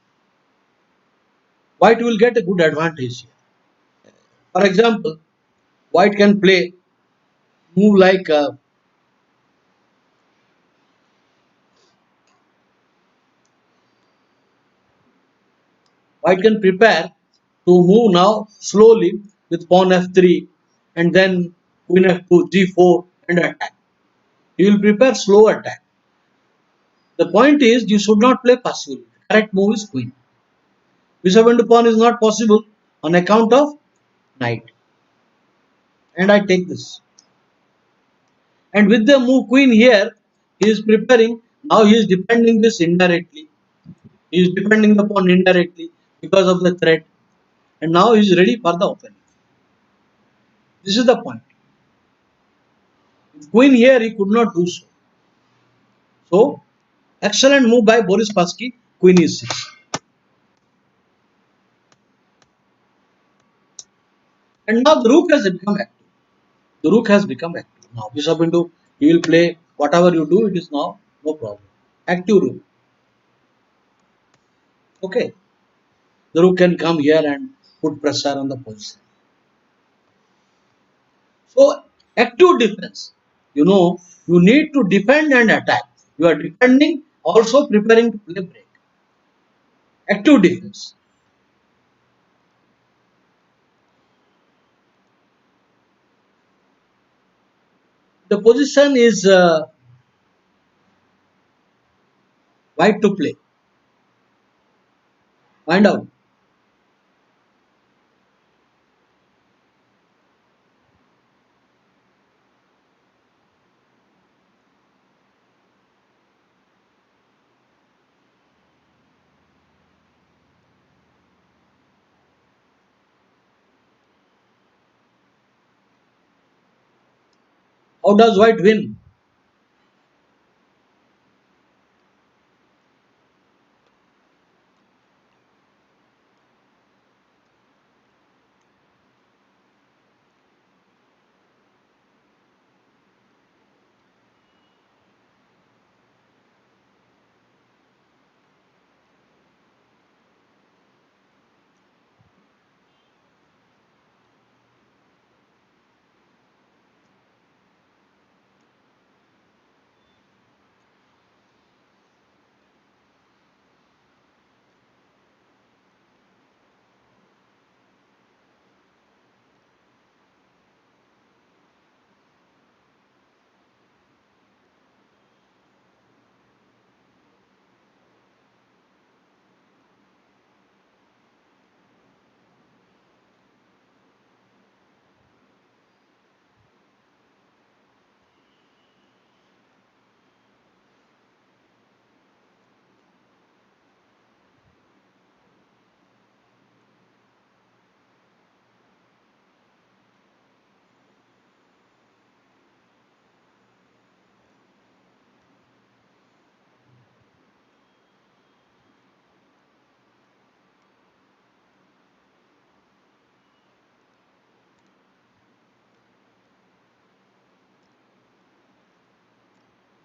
White will get a good advantage here. For example, white can play move like white can prepare to move now slowly with pawn f3 and then queen f2, g4 and attack. He will prepare slow attack. The point is you should not play passively. Correct move is queen. Bishop into pawn is not possible on account of knight. And I take this. And with the move queen here, he is preparing. Now he is defending this indirectly. He is defending the pawn indirectly because of the threat. And now he is ready for the opening. This is the point. With queen here, he could not do so. So, excellent move by Boris Spassky. Queen e6. And now the rook has become active. The rook has become active. Now bishop into, he will play whatever you do, it is now no problem. Active rook. Okay. The rook can come here and put pressure on the position. So active defense. You know, you need to defend and attack. You are defending, also preparing to play break. Active defense. The position is white to play. Find out. How does white win?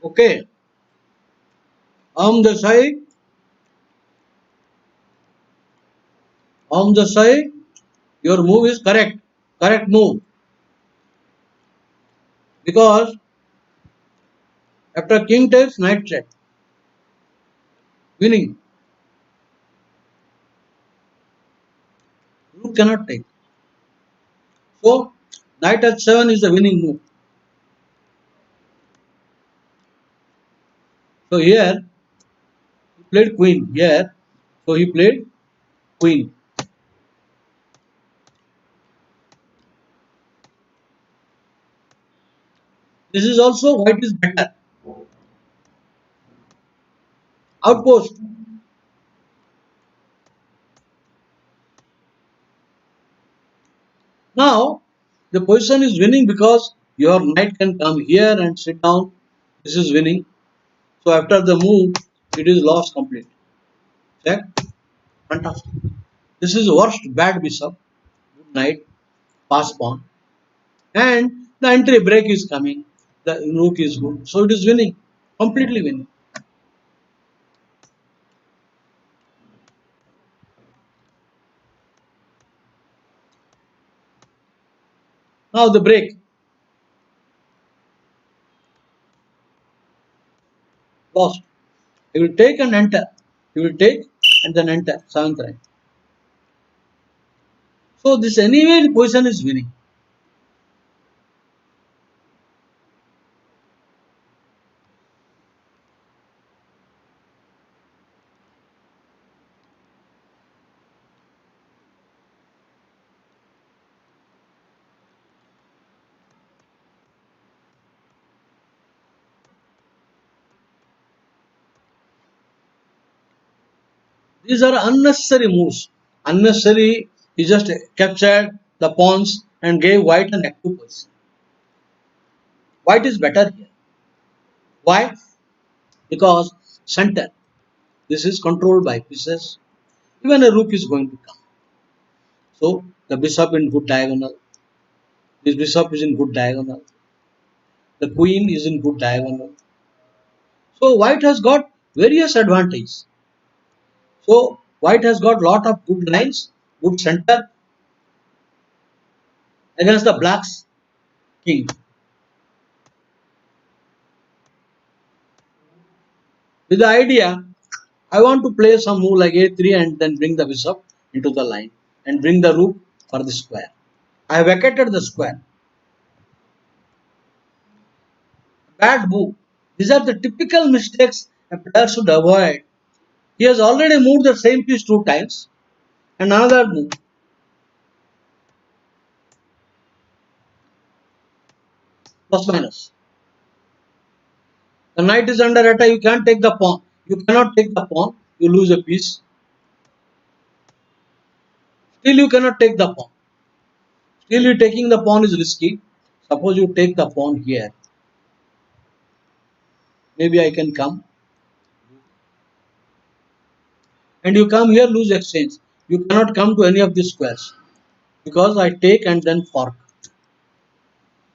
Okay. Desai. Desai. Your move is correct. Correct move. Because after king takes, knight check. Winning. Rook cannot take. So knight h7 is the winning move. So here he played queen. Here, so he played queen. This is also white is better. outpost. Now the position is winning because your knight can come here and sit down. This is winning. So after the move, it is lost complete. Check. Fantastic. This is worst bad bishop. Good knight. Pass pawn. And the entry break is coming. The rook is good. So it is winning. Completely winning. Now the break. Lost. You will take and enter. You will take and then enter. Seventh rank. So this anyway position is winning. These are unnecessary moves. Unnecessary, he just captured the pawns and gave white an active position. White is better here. Why? Because center. This is controlled by pieces. Even a rook is going to come. So the bishop in good diagonal. This bishop is in good diagonal. The queen is in good diagonal. So white has got various advantages. So white has got lot of good lines, good center against the black's king. With the idea, I want to play some move like a3 and then bring the bishop into the line and bring the rook for the square. I have vacated the square. Bad move. These are the typical mistakes a player should avoid. He has already moved the same piece 2 times and another move. Plus minus. The knight is under attack. You can't take the pawn. You cannot take the pawn. You lose a piece. Still you cannot take the pawn. Still you taking the pawn is risky. Suppose you take the pawn here. Maybe I can come. And you come here, lose exchange. You cannot come to any of these squares. Because I take and then fork.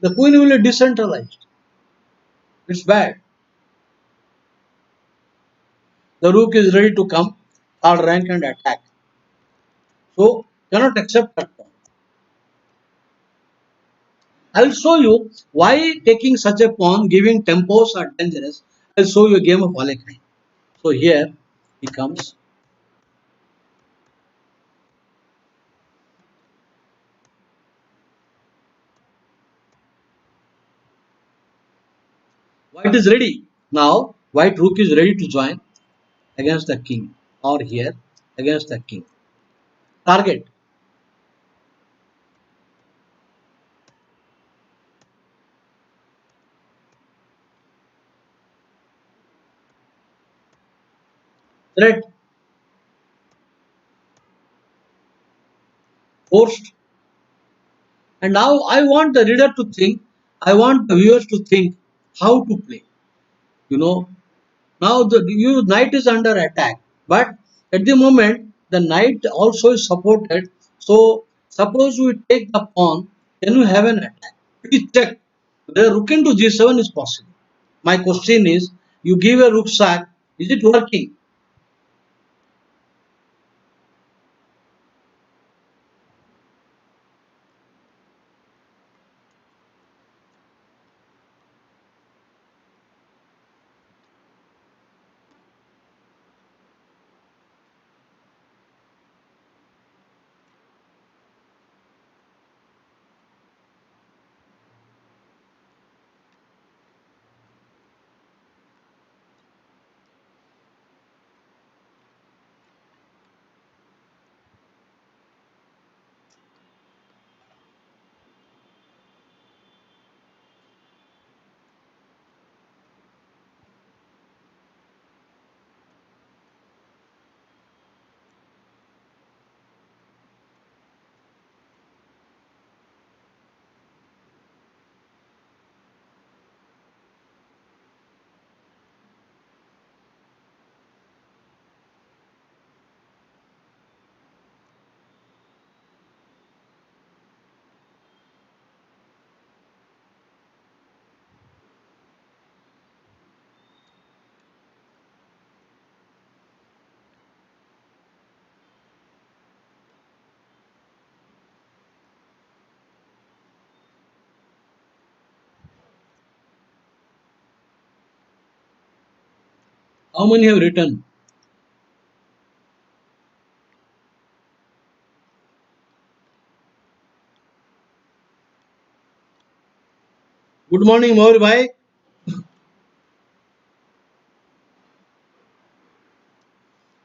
The queen will be decentralized. It's bad. The rook is ready to come, third rank and attack. So cannot accept that pawn. I will show you why taking such a pawn, giving tempos are dangerous. I will show you a game of Alekhine. So here he comes. White is ready. Now white rook is ready to join against the king or here against the king. Target. Threat. Forced. And now I want the reader to think, I want the viewers to think how to play. You know, now the knight is under attack, but at the moment the knight also is supported. So suppose we take the pawn, can you have an attack? Please check whether rook into g7 is possible. My question is, you give a rook sack, is it working? How many have written? Good morning, Maur bhai.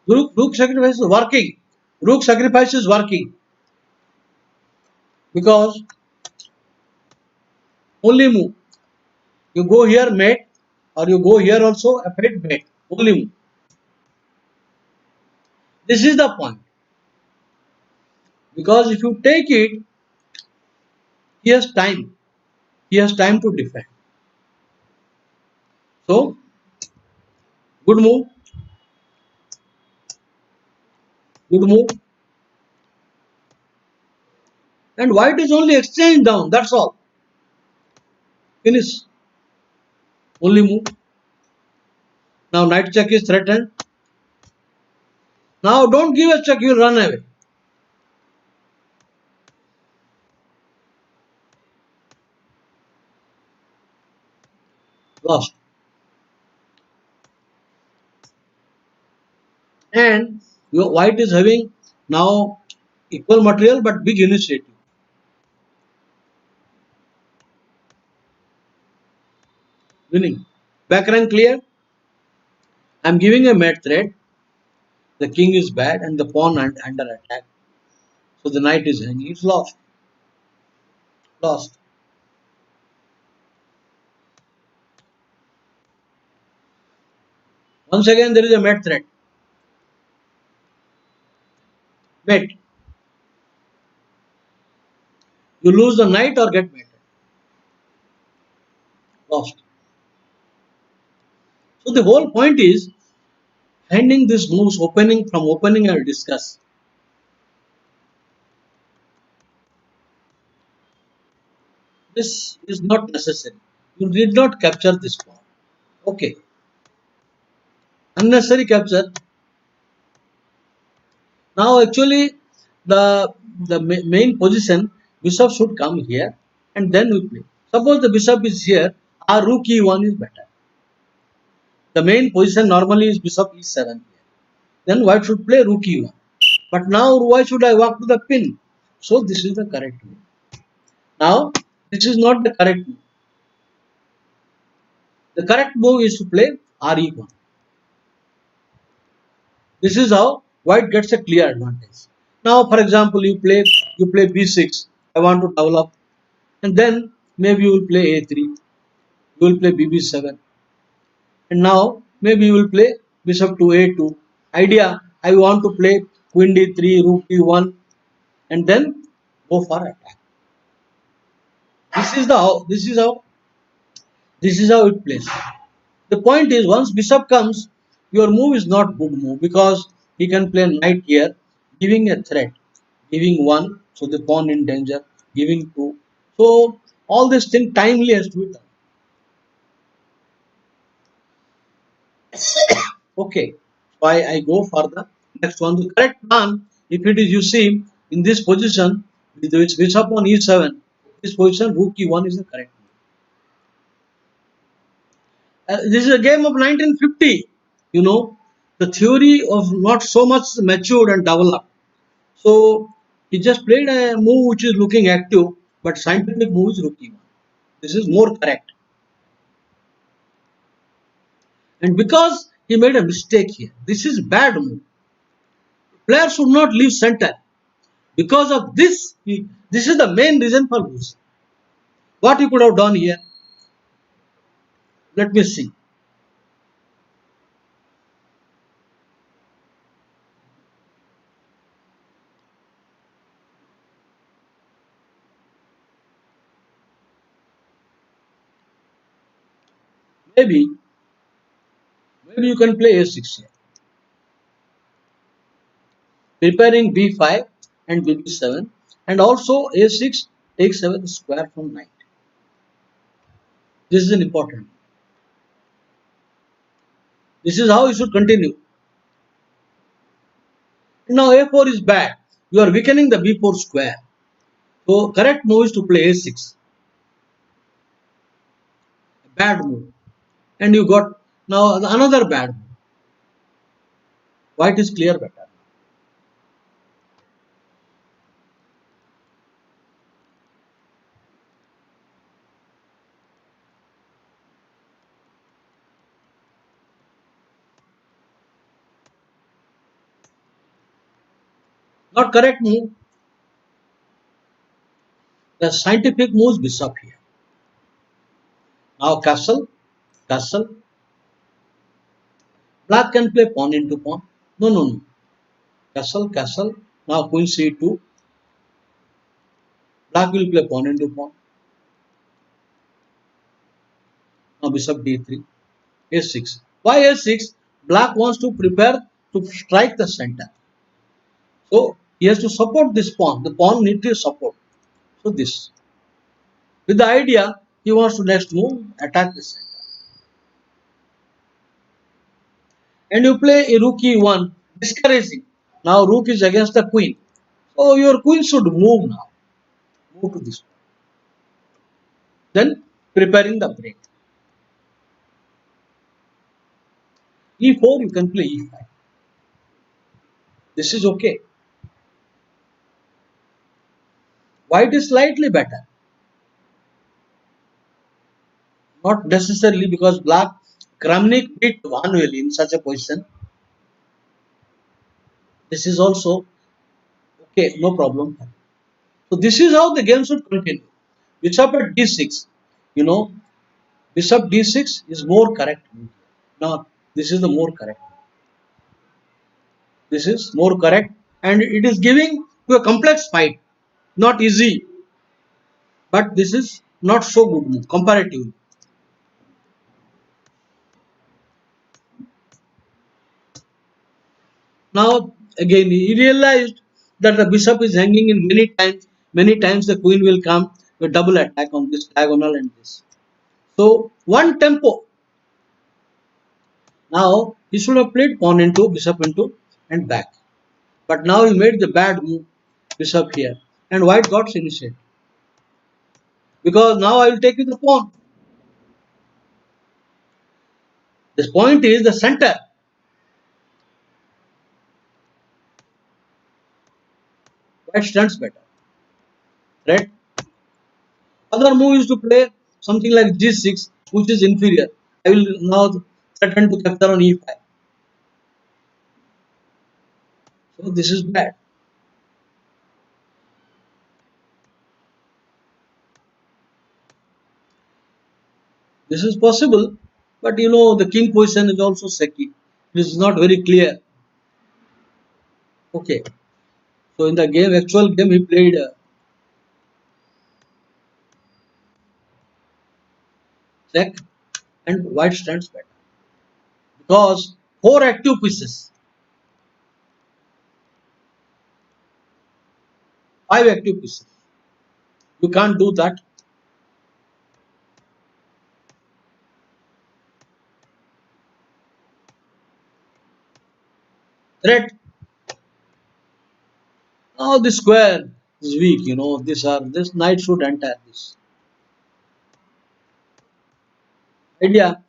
Rook sacrifice is working. Rook sacrifice is working because only move. You go here, mate, or you go here also, a mate. Only move. This is the point. Because if you take it, he has time. He has time to defend. So, good move. Good move. And white is only exchange down. That's all. Finish. Only move. Now knight check is threatened. Now don't give a check, you'll run away. Lost. And your white is having now equal material but big initiative. Winning. Back rank clear. I'm giving a mate threat. The king is bad and the pawn under attack. So the knight is hanging. It's lost. Lost. Once again there is a mate threat. Mate. You lose the knight or get mated. Lost. So the whole point is finding these moves, from opening I will discuss. This is not necessary. You did not capture this pawn. Okay. Unnecessary capture. Now actually the main position bishop should come here and then we play. Suppose the bishop is here, our rook e1 is better. The main position normally is bishop e7 here. Then white should play rook e1. But now why should I walk to the pin? So this is the correct move. Now this is not the correct move. The correct move is to play re1. This is how white gets a clear advantage. Now, for example, you play b6. I want to develop, and then maybe you will play a3. You will play bb7, and now maybe you will play bishop to a2. Idea: I want to play queen d3, rook d1, and then go for attack. This is how it plays. The point is, once bishop comes, your move is not good move because he can play knight here, giving a threat, giving 1, so the pawn in danger, giving 2. So all this thing timely has to be done. Okay, so I go for the next one. The correct plan, if it is you see in this position, with bishop on e7, this position rook e1 is the correct. This is a game of 1950. You know, the theory of not so much matured and developed. So he just played a move which is looking active, but scientific move is rook e1. This is more correct. And because he made a mistake here, this is bad move. Player should not leave center. Because of this, this is the main reason for losing. What he could have done here? Let me see. Maybe you can play a6 here. Preparing b5 and bb7, and also a6 takes away the square from knight. This is an important. This is how you should continue. Now a4 is bad. You are weakening the b4 square. So correct move is to play a6. Bad move. And you got now another bad move. White is clear better. Not correct move. The scientific moves bishop here. Now castle, castle. Black can play pawn into pawn. No, no, no. Castle, castle. Now queen c2. Black will play pawn into pawn. Now bishop d3. a6. Why a6? Black wants to prepare to strike the center. So he has to support this pawn. The pawn needs to support. So this. With the idea, he wants to next move, attack the center. And you play a rook e1, discouraging. Now rook is against the queen. So your queen should move now. Move to this. Then preparing the break. e4 you can play e5. This is okay. White is slightly better. Not necessarily because black Kramnik beat Vanwell in such a position. This is also okay, no problem. So this is how the game should continue. Bishop at d6. You know, bishop d6 is more correct. Now this is the more correct. This is more correct, and it is giving to a complex fight. Not easy, but this is not so good move comparatively. Now again he realized that the bishop is hanging in many times. Many times the queen will come with double attack on this diagonal and this. So one tempo. Now he should have played pawn into, bishop into and back. But now he made the bad move, bishop here. And white got initiated. Because now I will take you the pawn. This point is the center. White stands better. Right? Other move is to play something like g6, which is inferior. I will now threaten to capture on e5. So this is bad. This is possible, but you know the king position is also shaky. This is not very clear. Okay. So in the game, actual game, he played check, and white stands better because four active pieces, five active pieces. You can't do that. Threat. Now the square is weak. You know this knight should enter this. Idea.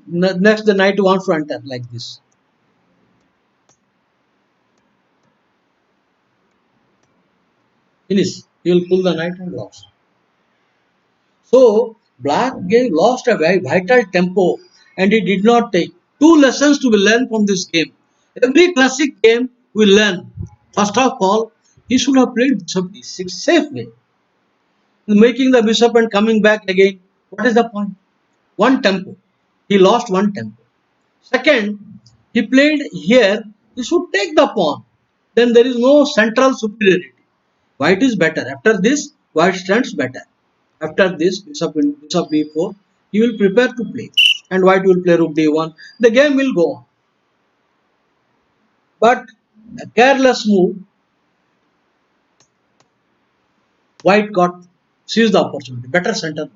Next the knight wants to enter like this. Finish. He will pull the knight and lost. So black game lost a very vital tempo and he did not take. Two lessons to be learned from this game. Every classic game we learn. First of all, he should have played bishop d6 safe way. Making the bishop and coming back again. What is the point? One tempo. He lost one tempo. Second, he played here. He should take the pawn. Then there is no central superiority. White is better. After this, white stands better. After this, bishop b4, he will prepare to play. And white will play rook d1. The game will go on. But a careless move, white got seized the opportunity. Better center.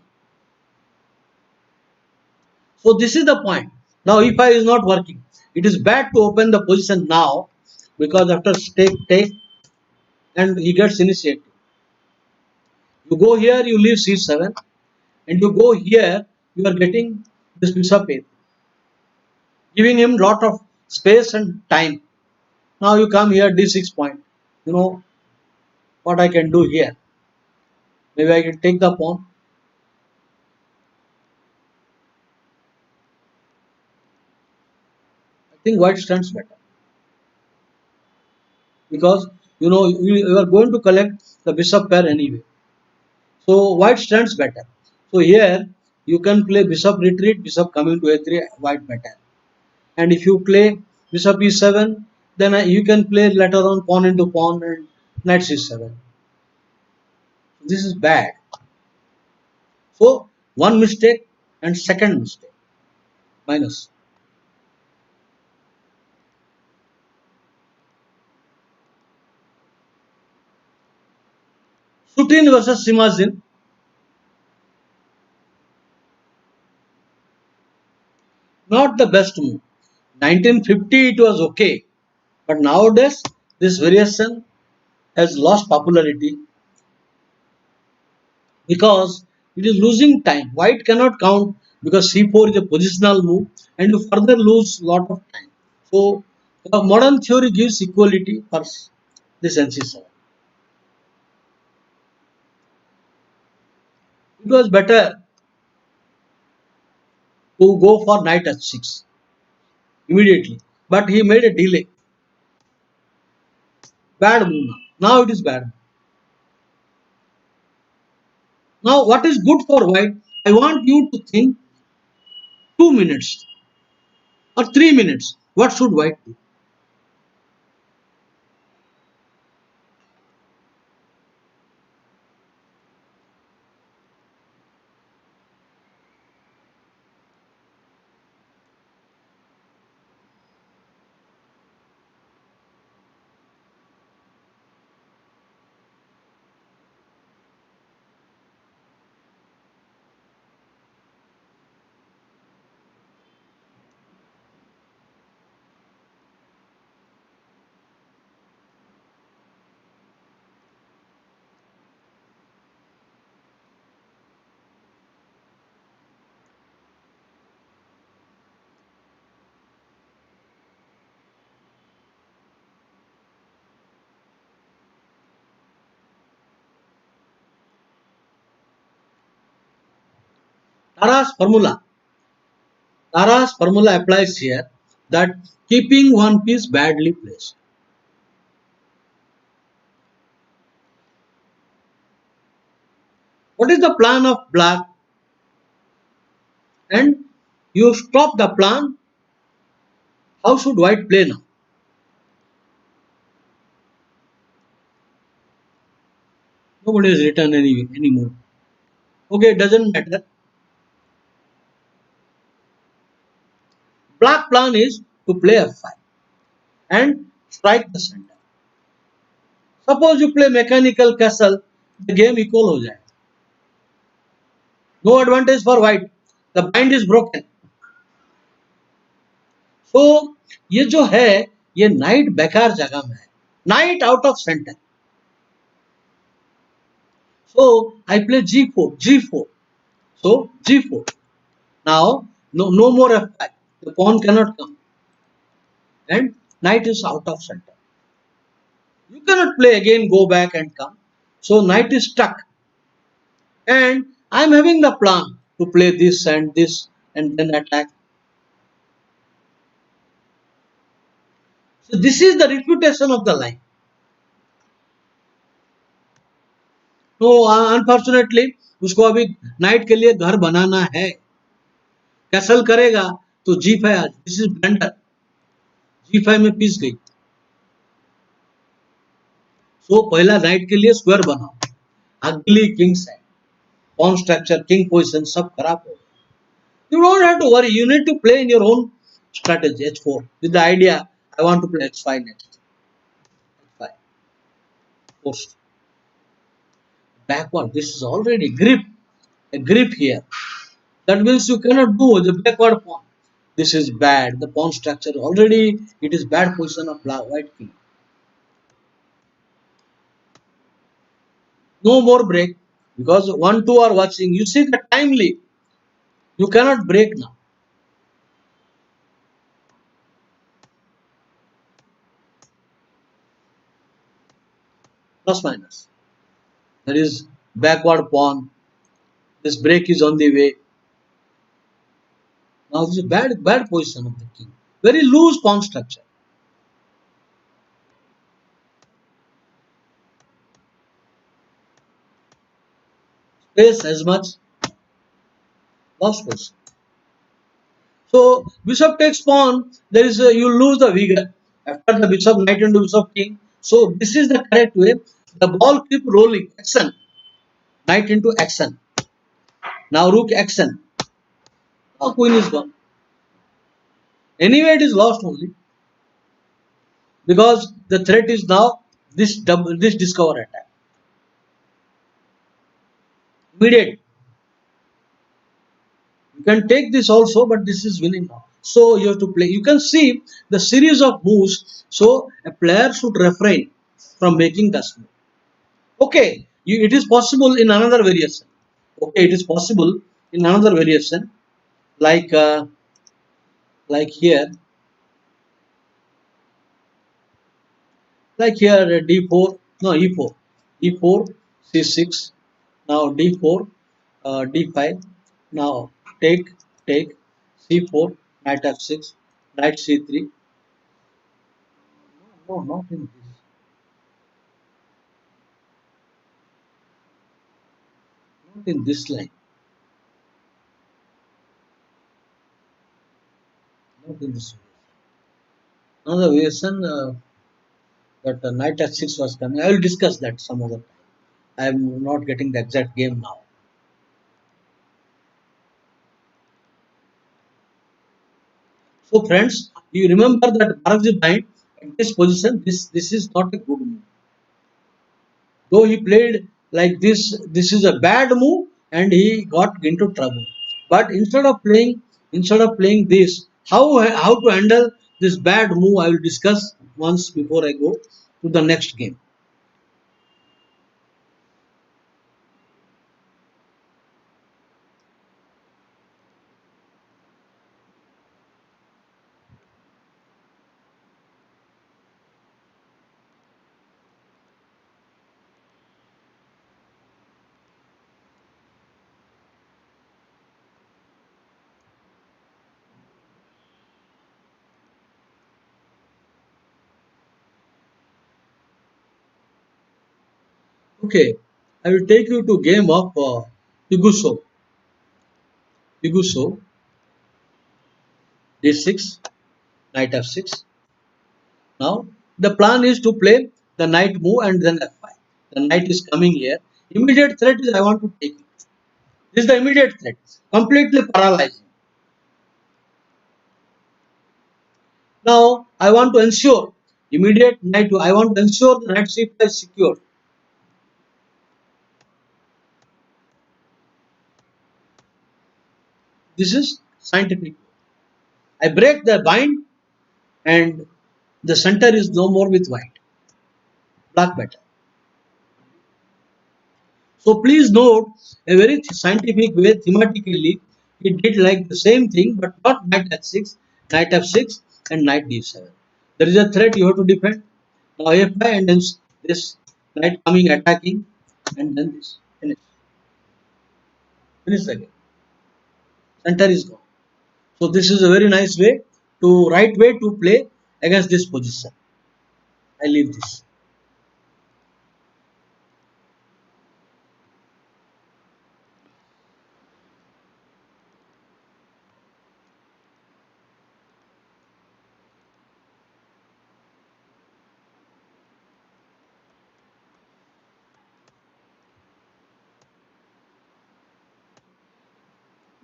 So this is the point. Now e5 is not working. It is bad to open the position now because after take and he gets initiated. You go here, you leave c7 and you go here, you are getting this bishop a, giving him lot of space and time. Now you come here d6 point. You know what I can do here? Maybe I can take the pawn. I think white stands better because you are going to collect the bishop pair anyway. So white stands better. So here you can play bishop retreat, bishop coming to a3, white better. And if you play bishop e7, then you can play later on pawn into pawn and knight c7. This is bad. So one mistake and second mistake minus. Sutin versus Simazin. Not the best move. 1950 it was okay, but nowadays this variation has lost popularity because it is losing time. White cannot count because c4 is a positional move and you further lose lot of time. So the modern theory gives equality for this NC7. It was better to go for knight h6 immediately, but he made a delay. Bad move now. Now it is bad. Now what is good for white? I want you to think 2 minutes or 3 minutes. What should white do? Tara's formula. Tara's formula applies here that keeping one piece badly placed. What is the plan of black? And you stop the plan. How should white play now? Nobody has written anymore. Okay, it doesn't matter. Black plan is to play f5 and strike the center. Suppose you play mechanical castle, the game equal हो जाए. No advantage for white. The bind is broken. So ये जो है ये night बेकार जगह में है. Knight out of center. So I play g4, g4. So g4. Now no more f5. The pawn cannot come. And knight is out of center. You cannot play again, go back and come. So knight is stuck. And I am having the plan to play this and then attack. So this is the refutation of the line. तो unfortunately उसको अभी night के लिए घर बनाना है. Castle करेगा तो g5 आज. This is blunder. g5 में पीस गई. सो पहला नाइट के लिए स्क्वायर बनाओ. अगली king side, pawn structure, king position सब खराब हो गया. You don't have to worry. You need to play in your own strategy. h4 with the idea I want to play h5 next. h5 post backward. This is already a grip here. That means you cannot do the backward pawn. This is bad. The pawn structure already it is bad position of white king. No more break because 1-2 are watching. You see the timely. You cannot break now. plus minus. There is backward pawn. This break is on the way. Now this is bad position of the king. Very loose pawn structure. Space as much, lost position. So bishop takes pawn. There is you lose the vigor after the bishop knight into bishop king. So this is the correct way. The ball keep rolling. Action. Knight into action. Now rook action. Now queen is gone. Anyway, it is lost only because the threat is now this discover attack. Immediate. You can take this also, but this is winning now. So you have to play. You can see the series of moves. So a player should refrain from making that move. Okay, it is possible in another variation. Okay, it is possible in another variation, like here, d4, no e4, e4, c6, now d4, d5, now take c4, knight f6, knight c3. No, not in this. Not in this line. Not in this way. Another variation that knight h6 was coming. I will discuss that some other time. I am not getting the exact game now. So friends, you remember that Bharatji Bhai at this position, this is not a good move. Though he played like this is a bad move and he got into trouble. But instead of playing this, how to handle this bad move, I will discuss once before I go to the next game. Okay, I will take you to game of Piguso. Piguso d6, knight f6. Now the plan is to play the knight move and then f5. The knight is coming here. Immediate threat is I want to take it. This is the immediate threat. Completely paralyzing. Now I want to ensure immediate knight. I want to ensure the knight c5 is secured. This is scientific. I break the bind and the center is no more with white. Black better. So please note a very scientific way thematically it did like the same thing but not knight h6, knight f6 and knight d7. There is a threat you have to defend. Now f5 and then this knight coming attacking and then this. Finish. Finish the game. Center is gone. So this is a very nice way to right way to play against this position. I leave this.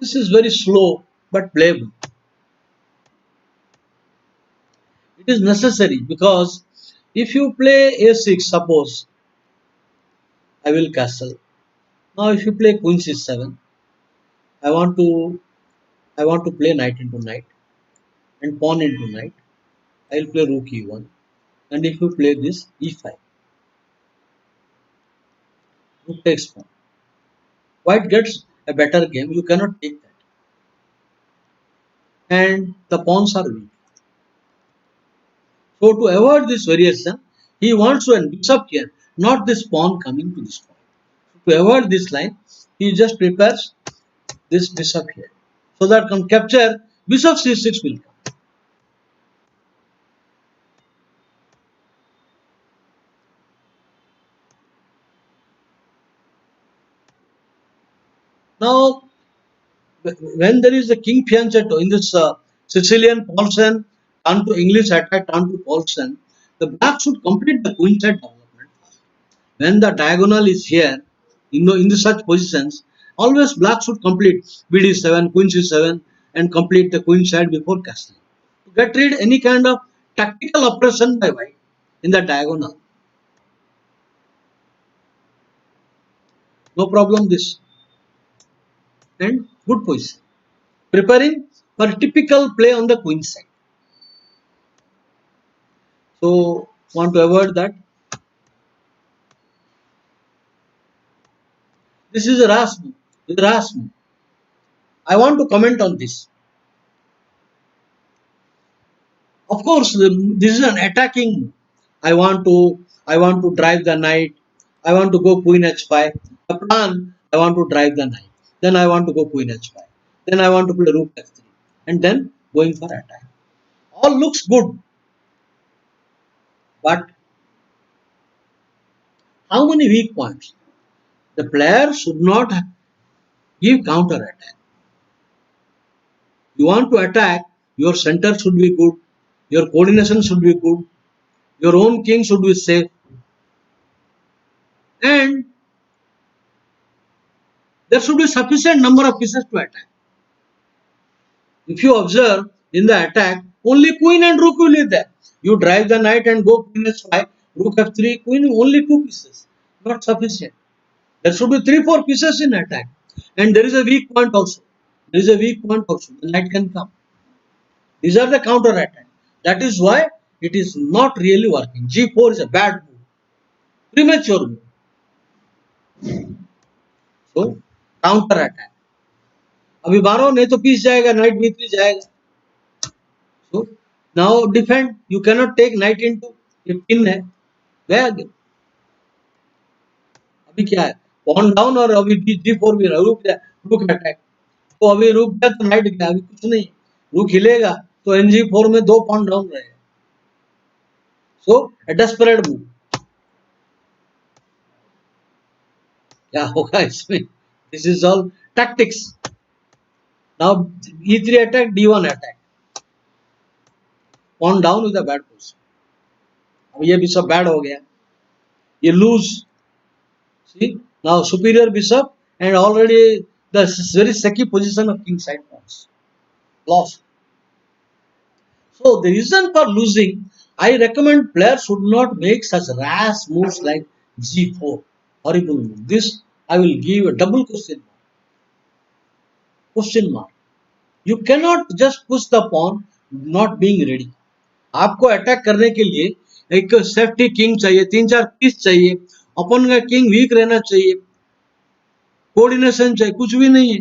This is very slow but playable. It is necessary because if you play a6, suppose I will castle. Now if you play queen c7, I want to play knight into knight and pawn into knight. I will play rook e1 and if you play this e5, rook takes pawn. White gets a better game. You cannot take that, and the pawns are weak. So to avoid this variation, he wants to bishop here. not this pawn coming to this point. To avoid this line, he just prepares this bishop here, so that can capture bishop c6 will come. Now, when there is a king fianchetto in this Sicilian Paulsen turn to English attack turn to Paulsen, the black should complete the queen side development. When the diagonal is here, in the such positions, always black should complete bd7, queen c7, and complete the queen side before castling. To get rid any kind of tactical oppression by white in the diagonal. No problem this. And good position. Preparing for typical play on the queen side. So want to avoid that. This is a rash move. I want to comment on this. Of course, this is an attacking move. I want to drive the knight. I want to go queen h5. The plan, I want to drive the knight. Then I want to go queen h5. Then I want to play rook f3. And then going for attack. All looks good. But how many weak points? The player should not give counter attack. You want to attack, your center should be good, your coordination should be good, your own king should be safe, and there should be sufficient number of pieces to attack. If you observe in the attack, only queen and rook will be there. You drive the knight and go queen h5, rook f3, queen, only 2 pieces, not sufficient. There should be 3-4 pieces in attack, and there is a weak point also. The knight can come. These are the counter attack. That is why it is not really working. G4 is a bad move, premature move. So counter attack. अभी बारो नहीं तो piece जाएगा, knight b3 जाएगा. So now defend. You cannot take knight into, ये pin है, गया आगे. अभी क्या है? Pawn down और अभी g4 भी रहा, रुक अटैक. तो अभी रुक गया तो नाइट गया, अभी कुछ नहीं. रुक हिलेगा तो NG4 में 2 pawn डाउन रहेगा. So a desperate move. क्या होगा इसमें? This is all tactics. Now E3 attack, D1 attack. Pawn down with a bad position. अब ये bishop bad हो गया. ये lose. See now superior bishop and already the very shaky position of king side pawns. Lost. So the reason for losing, I recommend players should not make such rash moves like G4. Horrible move. This I will give a double question mark. You cannot just push the pawn not being ready. आपको attack करने के लिए एक safety king चाहिए, 3-4 piece चाहिए, अपन का king week रहना चाहिए, कोऑर्डिनेशन चाहिए, कुछ भी नहीं है.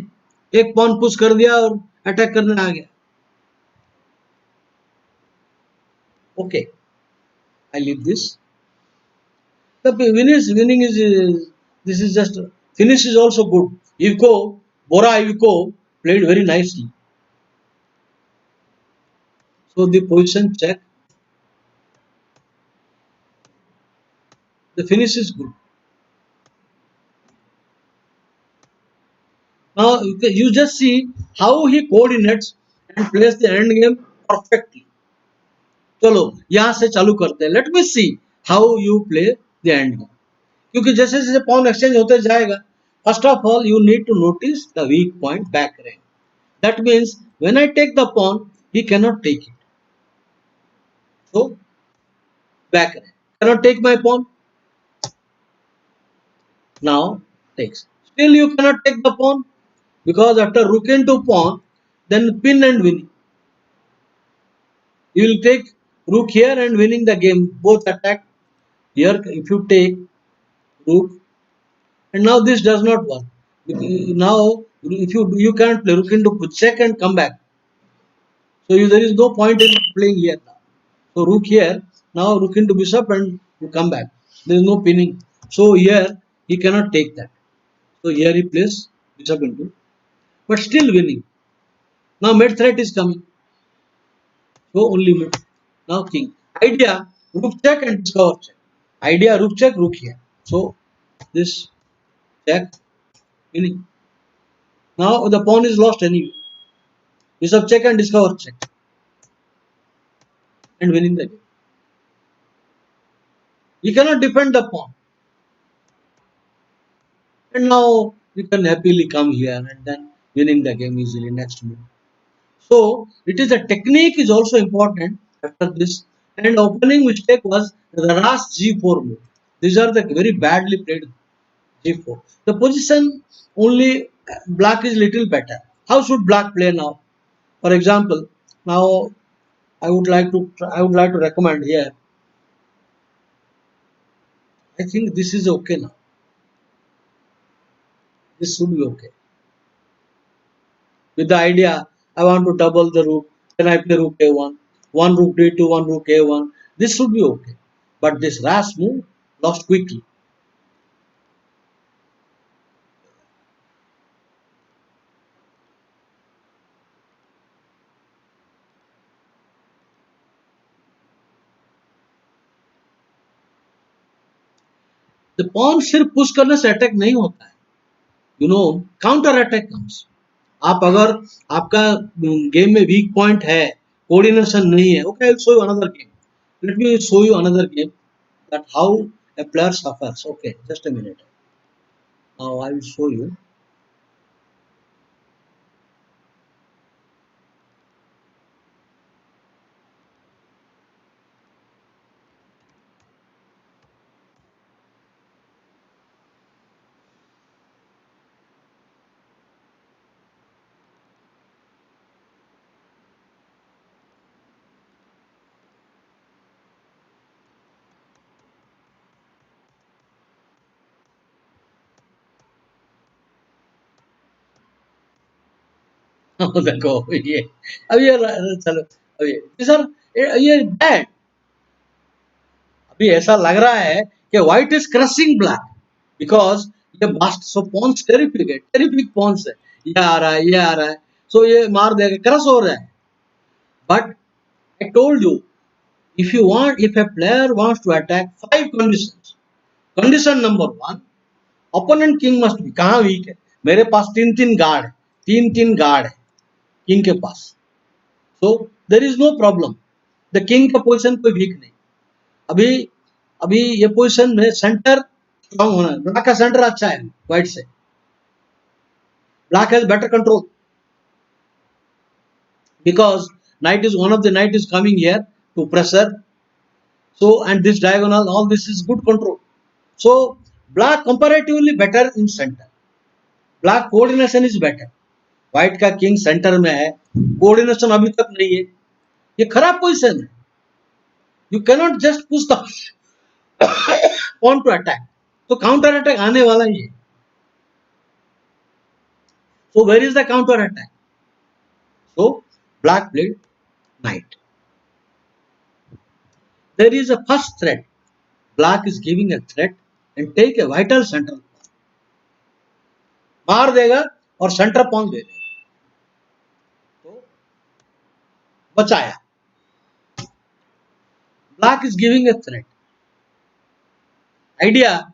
एक पॉन पुश कर दिया और अटैक करने आ गया. Okay, I leave this. The winning is this is just finish is also good. Bora Ivko played very nicely. So the position check. The finish is good. Now you just see how he coordinates and plays the end game perfectly. चलो यहाँ से चालू करते हैं. Let me see how you play the end game. क्योंकि जैसे जैसे pawn exchange होते जाएगा, first of all you need to notice the weak point back range. That means when I take the pawn he cannot take it. So back range cannot take my pawn. Now takes. Still you cannot take the pawn because after rook into pawn, then pin and winning. You will take rook here and winning the game. Both attack. Here if you take rook, and now this does not work. Now if you can't play rook into check and come back. So there is no point in playing here now. So rook here, now rook into bishop and you come back. There is no pinning. So here he cannot take that. So here he plays bishop into, but still winning. Now mate threat is coming. So only mate. Now king. Idea rook check and discover check. Idea rook check, rook here. So this check winning. Now the pawn is lost anyway. Bishop check and discover check and winning the game. You cannot defend the pawn. And now you can happily come here and then winning the game easily next move. So it is a technique is also important after this. And opening mistake was the last G4 move. These are the very badly played G4. The position only black is little better. How should black play now? For example, now I would like to recommend here. I think this is okay now. This should be okay. With the idea, I want to double the rook. Then I play rook a1, one rook d2, one rook a1. This should be okay. But this rash move lost quickly. The pawn सिर्फ push करने से attack नहीं होता है. You know, counter attack comes. आप अगर आपका game में वीक पॉइंट है, कोऑर्डिनेशन नहीं है, okay, I'll show you another game. Let me show you another game that how a player suffers. Okay, just a minute. Now I will show you. देखो ये अब ये चलो अब ये सर ये बैड. अभी ऐसा लग रहा है कि white is crushing black because ये बास्ट सो पॉन्स टेरिफिक है, टेरिफिक पॉन्स है. ये आ रहा है, ये आ रहा है, सो ये मार देगा, क्रश हो रहा है. But I told you if you want, if a player wants to attack, 5 conditions. Condition number 1, opponent king must be. कहाँ वीक है? मेरे पास तीन गार्ड है, तीन गार्ड है किंग के पास. So there is no problem. The king का पोजिशन कोई वीक नहीं. अभी अभी ये पोजिशन में सेंटर स्ट्रॉन्ग होना है. ब्लैक का सेंटर अच्छा है व्हाइट से. Black has better control because knight is one of the knight is coming here to pressure. So and this diagonal, all this is good control. So black comparatively better in center. Black coordination is better. White का king center में है, coordination अभी तक नहीं है. ये खराब position है. You cannot just push the pawn to attack. तो counter attack आने वाला ही है. So where is the counter attack? So black played knight. There is a first threat. Black is giving a threat and take a vital central pawn. मार देगा और centre pawn दे देगा. तो बचाया. Black is giving a threat. Idea,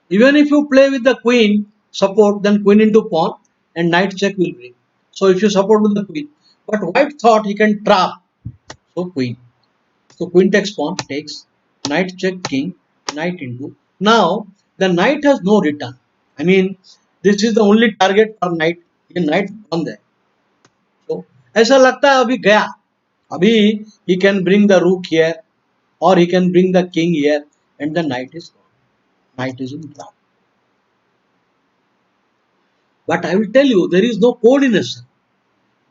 even if you play with the queen support, then queen into pawn and knight check will bring. So if you support with the queen, but white thought he can trap. So queen. So queen takes pawn, takes knight check king, knight into. Now the knight has no return. I mean, this is the only target for knight. ये knight बंद है. So ऐसा लगता है अभी गया. अभी he can bring the rook here, or he can bring the king here, and the knight is gone. Knight is in trap. But I will tell you, there is no coordination.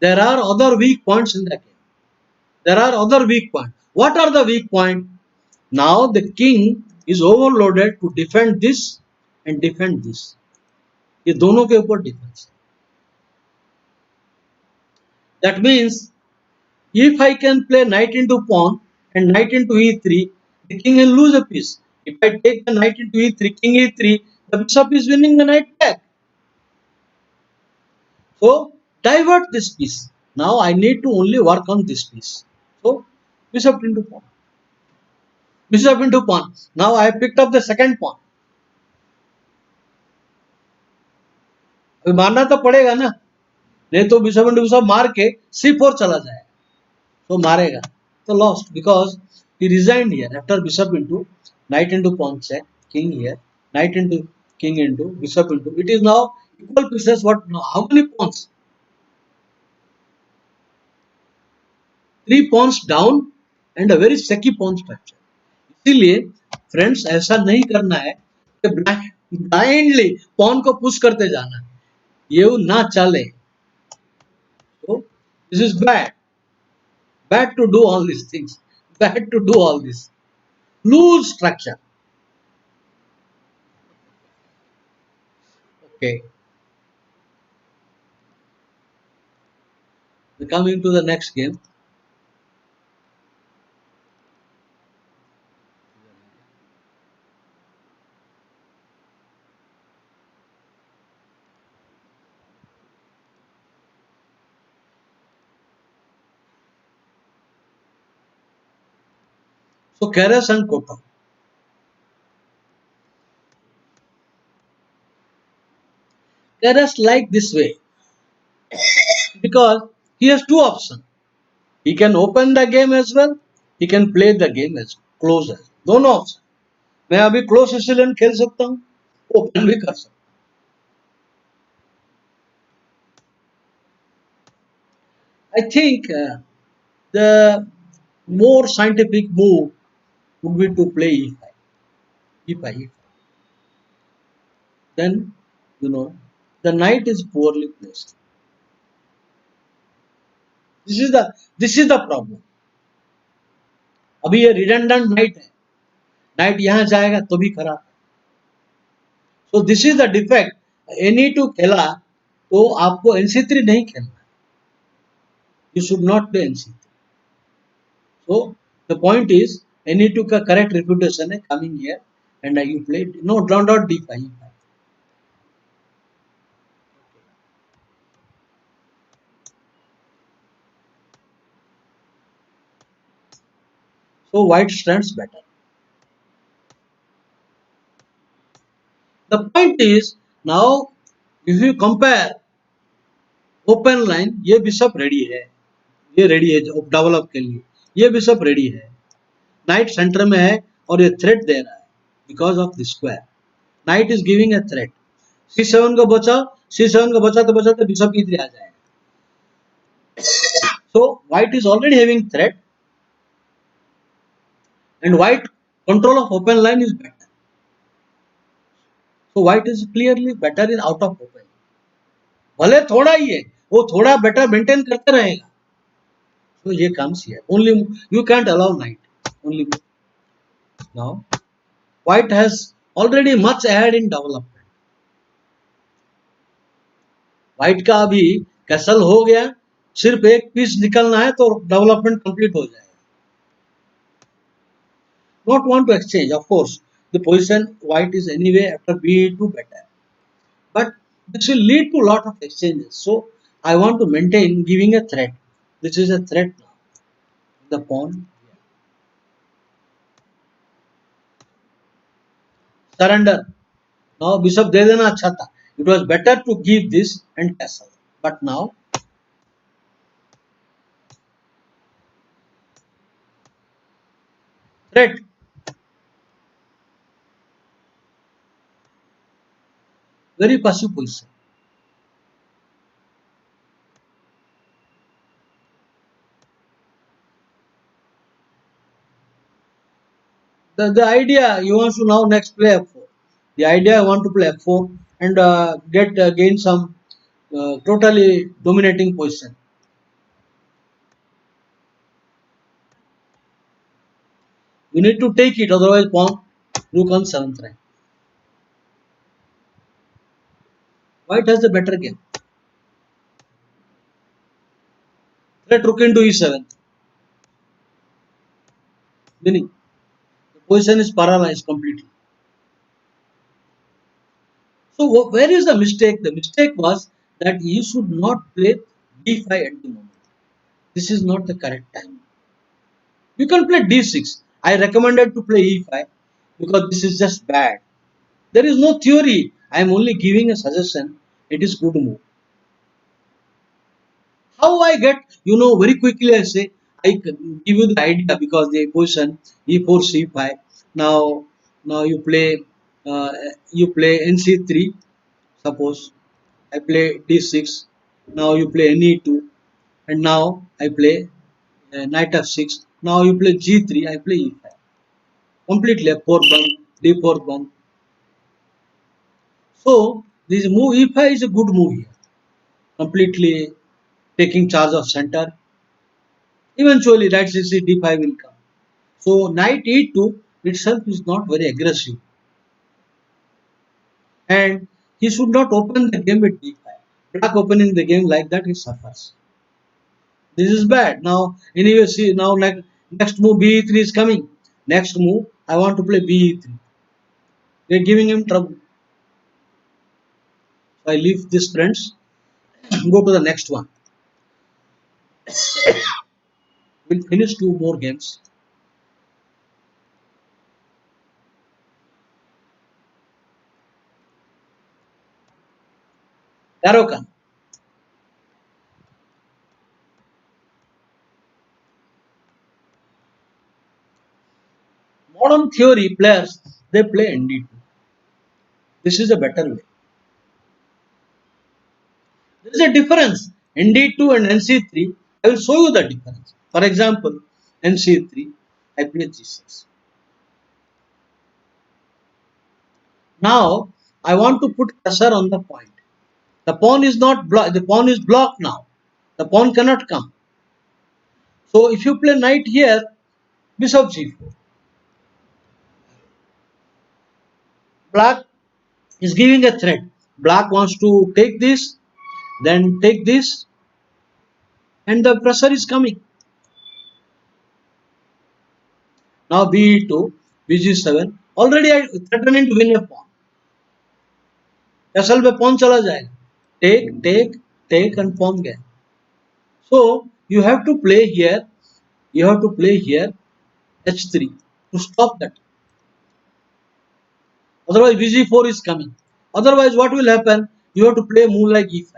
There are other weak points in the game. There are other weak points. What are the weak points? Now the king is overloaded to defend this and defend this. ये दोनों के ऊपर defence. That means if I can play knight into pawn and knight into e3, the king will lose a piece. If I take the knight into e3, king e3, the bishop is winning the knight back. So divert this piece. Now I need to only work on this piece. So bishop into pawn. Bishop into pawn. Now I have picked up the second pawn. अभी मारना तो पड़ेगा ना, नहीं तो bishop into bishop मार के c4 चला जाए, तो मारेगा, तो lost because he resigned here after bishop into knight into pawn check, king here, knight into king into bishop into, it is now equal pieces. What now? How many pawns? 3 pawns down and a very shaky pawn structure. इसीलिए friends ऐसा नहीं करना है कि blindly pawn को push करते जाना है, ये ना चले. So this is bad to do all these things, bad to do all this loose structure. Okay, we're coming to the next game. So Keras and Koto. Keras like this way because he has two options. He can open the game as well, he can play the game as close as, दोनों option. मैं अभी close Sicilian खेल सकता हूँ, open भी कर सकता हूँ. I think the more scientific move would be to play e5, e5. Then the knight is poorly placed. This is the problem. अभी ये redundant knight है, knight यहाँ जाएगा तो भी खराब. So this is the defect. ne2 खेला तो आपको nc3 नहीं खेलना. You should not play nc3. So the point is ne2 का correct reputation है coming here and you play no not d5. So white stands better. The point is now if you compare open line, ये bishop ready है, ये ready है develop के लिए, ये bishop ready है, नाइट सेंटर में है और ये थ्रेट दे रहा है because of the square. Night is giving a threat. c7 को बचा, c7 को बचाते बचाते बिशप e3 आ जाएगा. So white is already having threat and white control of open line is better. So white is clearly better in out of open. भले थोड़ा ही है, वो थोड़ा बेटर मेंटेन करते रहेगा. So ये comes here. Only you can't allow knight. Only now white has already much ahead in development. white का अभी कैसल हो गया, सिर्फ एक पीस निकलना है तो डेवलपमेंट कंप्लीट हो जाएगा. Not want to exchange, of course. The position white is anyway after b2 better, but this will lead to lot of exchanges. So I want to maintain giving a threat. This is a threat now. The pawn. Surrender. Now bishop दे देना अच्छा था. It was better to give this and castle. But now threat. Very passive position. The idea you want to now next play f4. The idea I want to play f4 and gain some totally dominating position. You need to take it, otherwise pawn rook on 7th rank. White has the better game. Let rook into e7. Winning. The Position is paralyzed completely. So where is the mistake? The mistake was that you should not play d5 at the moment. This is not the correct time. You can play d6. I recommended to play e5 because this is just bad. There is no theory. I am only giving a suggestion. It is good move. How I get, very quickly I say, I give you the idea because the position e4, c5. Now, now uh, you play nc3. Suppose I play d6. Now you play ne2, and now I play knight f6. Now you play g3. I play e5. Completely a 4 bun, d4 bun. So this move e5 is a good move here. Completely taking charge of center. Eventually, knight c6 d5 will come. So knight e2 itself is not very aggressive, and he should not open the game with d5. Black opening the game like that, he suffers. This is bad. Now anyway, see now next move be3 is coming. Next move I want to play be3. They're giving him trouble. So I leave this, friends. Go to the next one. We'll finish two more games. Tarokan. Modern theory players, they play ND2. This is a better way. There is a difference. ND2 and NC3. I will show you the difference. For example, NC3, I play G6. Now I want to put cursor on the point. The pawn is not blocked. The pawn is blocked now. The pawn cannot come. So if you play knight here, bishop G4. Black is giving a threat. Black wants to take this, then take this, and the pressure is coming. Now B2, BG7. Already I threatening to win a pawn. Castle पे pawn चला जाएगा. Take and pawn गया. So you have to play here. You have to play here H3 to stop that. Otherwise BG4 is coming. Otherwise what will happen? You have to play move like E5.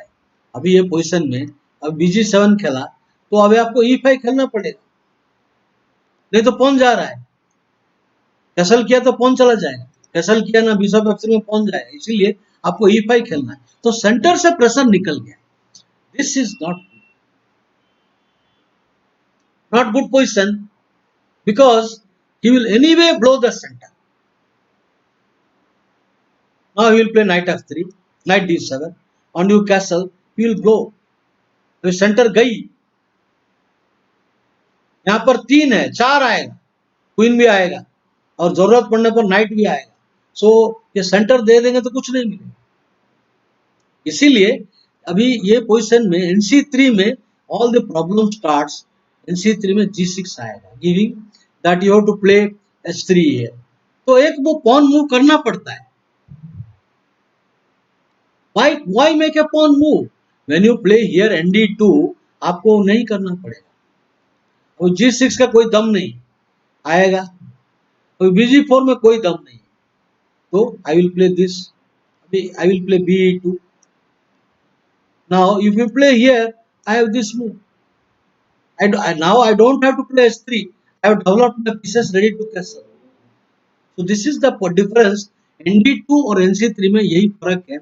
अभी ये position में अब BG7 खेला तो अभी आपको E5 खेलना पड़ेगा. नहीं तो पॉन जा रहा है. कैसल किया तो पॉन चला जाएगा. कैसल किया ना बिशप F3 में पॉन जाएगा. इसीलिए आपको E5 खेलना है. तो सेंटर से प्रेशर निकल गया. This is not good position because he will anyway blow the center. Now he will play knight F3, knight D7. On your castle, he will blow. तो सेंटर गई. यहाँ पर 3 है, 4 आएगा, क्वीन भी आएगा और जरूरत पड़ने पर नाइट भी आएगा. सो ये सेंटर दे देंगे तो कुछ नहीं मिलेगा. इसीलिए अभी ये पोजीशन में NC3 में all the problem starts. NC3 में G6 आएगा, giving that you have to play H3 है. तो एक वो पॉन मूव करना पड़ता है. Why make a pawn move? When you play here ND2, आपको नहीं करना पड़ेगा. और G6 का कोई दम नहीं आएगा. और BG4 में कोई दम नहीं. तो I will play this. I will play B2. Now if you play here, I have this move. Now I don't have to play H3. I have developed the pieces ready to castle. So this is the difference. ND2 और NC3 में यही फर्क है.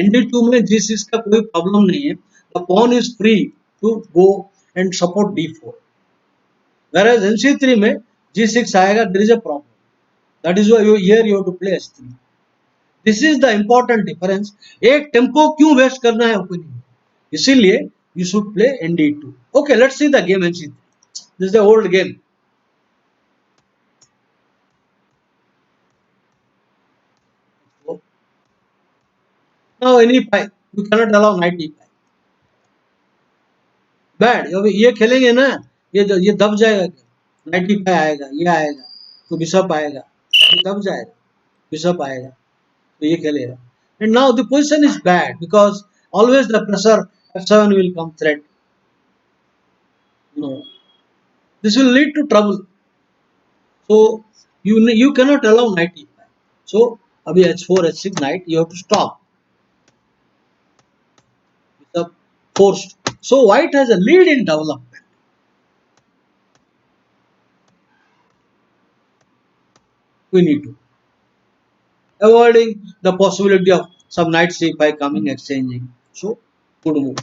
ND2 में G6 का कोई problem नहीं है. The pawn is free to go and support D4. Whereas NC3 में G6 आएगा, there is a problem. That is why here you have to play H3. This is the important difference. एक tempo क्यों waste करना है opening में? इसीलिए you should play ND2. Okay, let's see the game NC3. This is the old game. Now NE5, you cannot allow knight E5. Bad. ये खेलेंगे ना, ये दब जाएगा. नाइट E5 आएगा, ये आएगा, तो बिशप आएगा. तब जाएगा, बिशप आएगा तो ये खेलेगा. And now the position is bad because always the pressure f7 will come threat. No, this will lead to trouble. So you cannot allow knight e5. So abhi h4 h6 knight you have to stop. Bishop forced. So white has a lead in development. We need to avoiding the possibility of some knight c5 coming exchanging. So good move.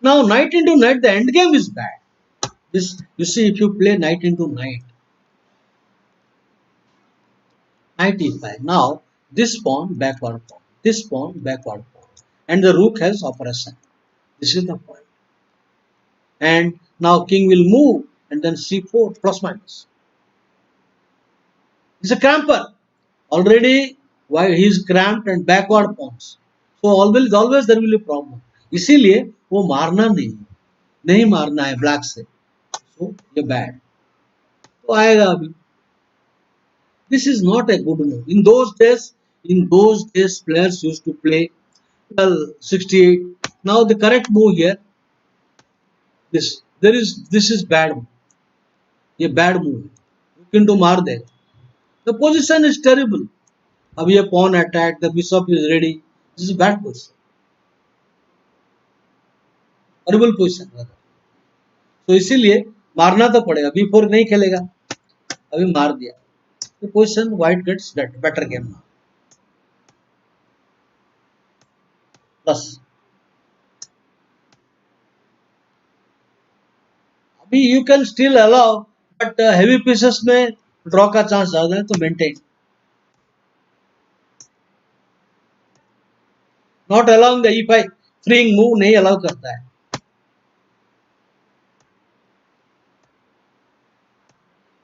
Now knight into knight, the end game is bad. This you see if you play knight into knight, knight e5. Now this pawn backward pawn, this pawn backward pawn, and the rook has operation. This is the point. And now king will move and then c4 plus minus. It's a cramper. Already why he is cramped and backward pawns. So always there will be problem. इसीलिए वो मारना नहीं मारना है black से. So ये bad. तो आएगा अभी. This is not a good move. In those days, players used to play well 68. Now the correct move here. This is bad move. ये bad move. Look into मार देगा. The position is terrible. अब ये pawn attack. The bishop is ready. This is bad position. Horrible position. तो इसीलिए मारना तो पड़ेगा. B4 नहीं खेलेगा. अभी मार दिया. The position white gets better game now. Plus. अभी you can still allow, but heavy pieces में draw का chance ज्यादा है तो maintain. Not allowing the e5 freeing move नहीं allow करता है.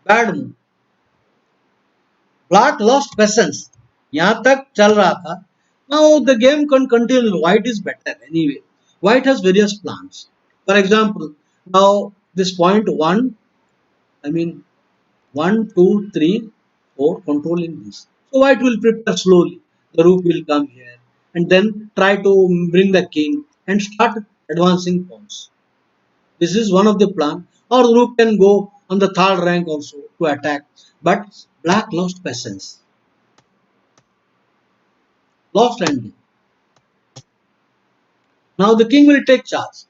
Bad move. Black lost patience. यहाँ तक चल रहा था. Now the game can continue. White is better anyway. White has various plans. For example, now this point 1, I mean 1, 2, 3, 4 controlling this. So white will prepare slowly. The rook will come here and then try to bring the king and start advancing pawns. This is one of the plan. Or the rook can go on the third rank also to attack. But black lost patience. Lost ending. Now the king will take charge.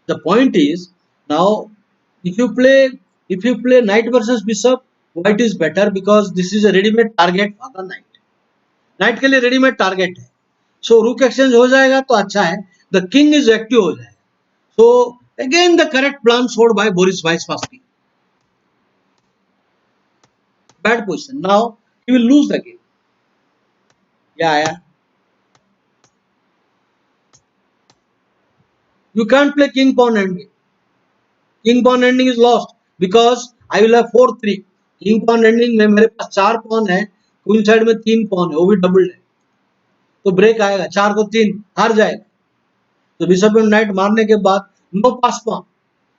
The point is now if you play knight versus bishop, white is better because this is a ready-made target for the knight. Knight के लिए ready-made target है. So rook exchange हो जाएगा तो अच्छा है. The king is active हो जाएगा. So again the correct plan showed by Boris Vaispassky. Bad position. Now he will lose the game. Yeah. You can't play king pawn ending. King pawn ending is lost because I will have 4-3. King pawn ending में मेरे पास 4 pawn है. Queen side में 3 pawn है. वो भी doubled है. तो break आएगा. 4 को 3 हार जाएगा. तो बिशप एंड नाइट मारने के बाद no pass pawn.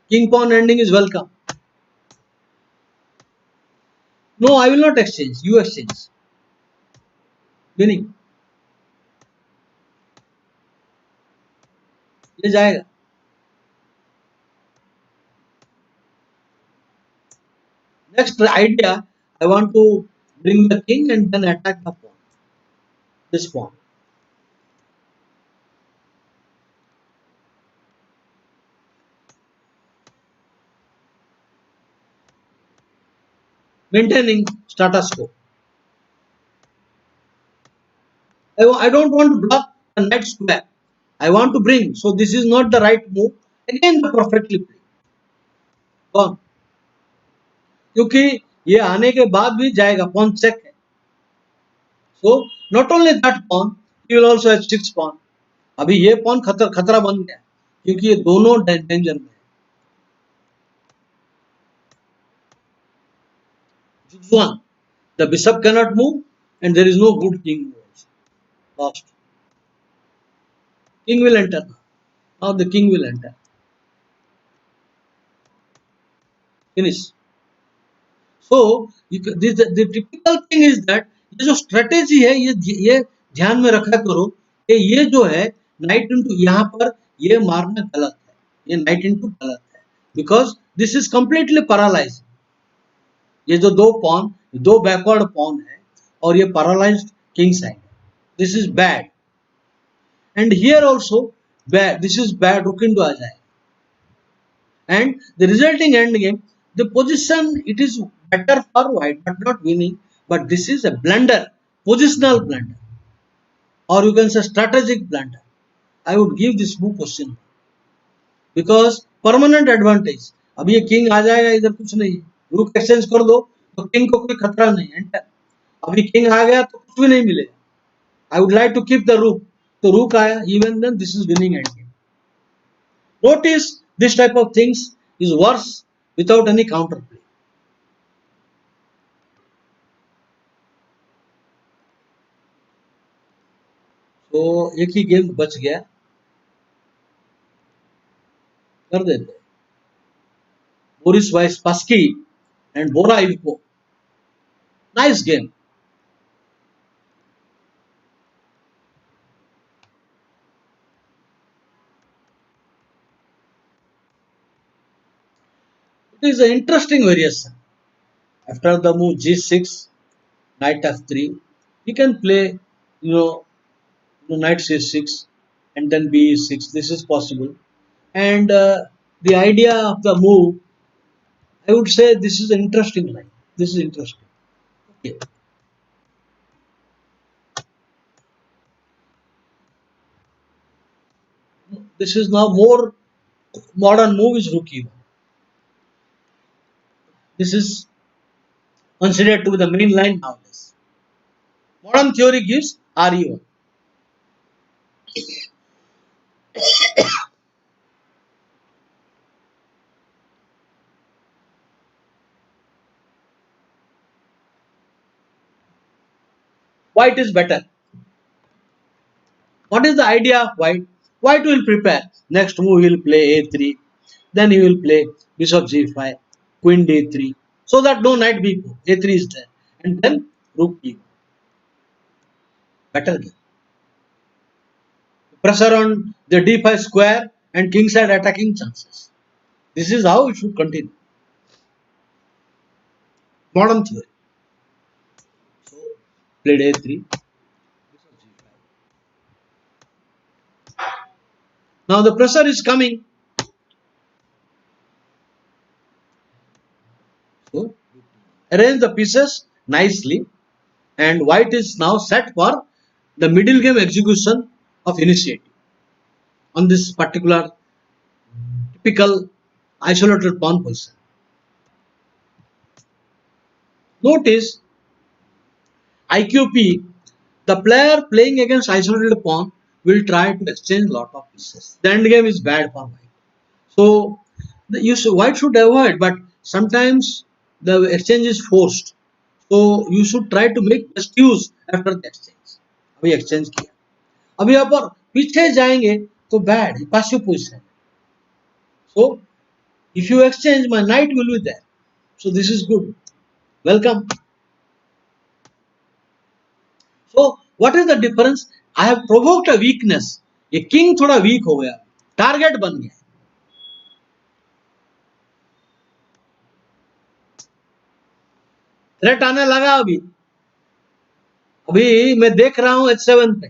King pawn ending is welcome. No, I will not exchange. You exchange. Winning. ये जाएगा. Next idea, I want to bring the king and then attack the pawn. This pawn. Maintaining status quo. I don't want to block the knight square. I want to bring. So this is not the right move. Again, the perfectly played. Pawn. क्योंकि ये आने के बाद भी जाएगा. Pawn check है. So not only that pawn, he will also have 6 pawn. अभी ये pawn खतरा बन गया क्योंकि ये दोनों डेंजर में है. One, the bishop cannot move and there is no good king move. Lost. King will enter. Now the king will enter. Finish. So the typical thing is that ये जो strategy है ये ध्यान में रखा करो कि ये जो है knight into यहाँ पर ये मारना गलत है, ये knight into गलत है, because this is completely paralyzed. ये जो दो बैकवर्ड पॉन है और ये पैरालाइज्ड किंग साइड है, this is bad. And here also bad, this is bad, rook into आ जाए. And the resulting end game, the position it is better for white but not winning, but this is a blunder, positional blunder, और you can say strategic blunder. I would give this move question because permanent advantage. अब ये king आ जाएगा, इधर कुछ नहीं है, रूक exchange कर दो तो किंग को कोई खतरा नहीं है. अभी किंग आ गया तो कुछ भी नहीं मिलेगा. I would like to keep the rook, तो रूक आया, even then this is winning end game. Notice this type of things is worse without any counter play. तो एक ही गेम बच गया, कर देते. Boris Spassky and Bora Ivkov, nice game. It is an interesting variation. After the move g6, knight f3, he can play, knight c6 and then b6. This is possible. And the idea of the move, I would say this is an interesting line. This is interesting. Okay. This is now more modern move is rook e1. This is considered to be the main line nowadays. Modern theory gives re1. White is better. What is the idea of white? White will prepare. Next move he will play a3. Then he will play bishop g5, queen d3. So that no knight b4, a3 is there. And then rook e1. Better game. Pressure on the d5 square and kingside attacking chances. This is how it should continue. Modern theory. So played a3. Now the pressure is coming. So arrange the pieces nicely, and white is now set for the middle game execution of initiative on this particular typical isolated pawn position. Notice IQP, the player playing against isolated pawn will try to exchange lot of pieces. The end game is bad for white. So white should avoid, but sometimes the exchange is forced. So you should try to make best use after the exchange. अभी exchange किया, अभी यहाँ पर पीछे जाएंगे तो bad, passive position. So if you exchange, my knight will be there. So this is good. Welcome. So what is the difference? I have provoked a weakness. ये king थोड़ा weak हो गया, target बन गया. थ्रेट आने लगा. अभी मैं देख रहा हूं h7 पे.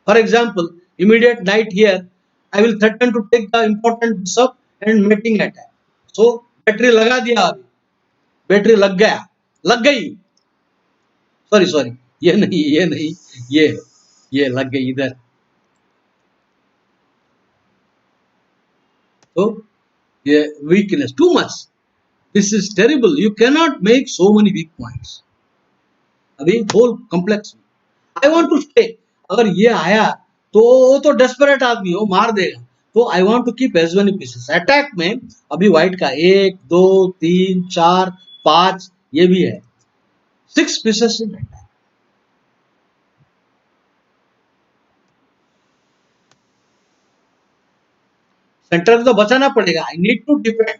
For example immediate knight here, I will threaten to take the important bishop and mating attack. So battery लगा दिया. अभी बैटरी लग गई. सॉरी ये नहीं, ये लग गई इधर. तो ये weakness too much. This is terrible. You cannot make so many weak points. अभी whole complex. I want to stay. अगर ये आया तो वो तो डेस्परेट आदमी, वो मार देगा. तो I want to keep as many pieces. Attack में अभी व्हाइट का 1 2 3 4 5 ये भी है, 6 पीसेस इन अटैक. सेंटर तो बचाना पड़ेगा. I need to defend,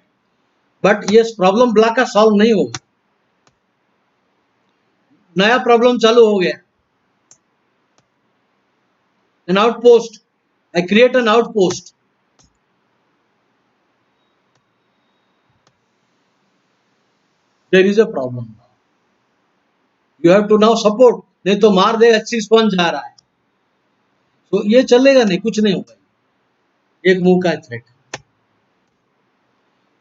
but ये प्रॉब्लम ब्लॉक का सॉल्व नहीं होगा. नया प्रॉब्लम चालू हो गया. An outpost. I create an outpost. There is a problem. You have to now support. नहीं तो मार देगा, 6 पॉइंट जा रहा है. तो ये चलेगा नहीं, कुछ नहीं होगा. एक मूव का थ्रेट.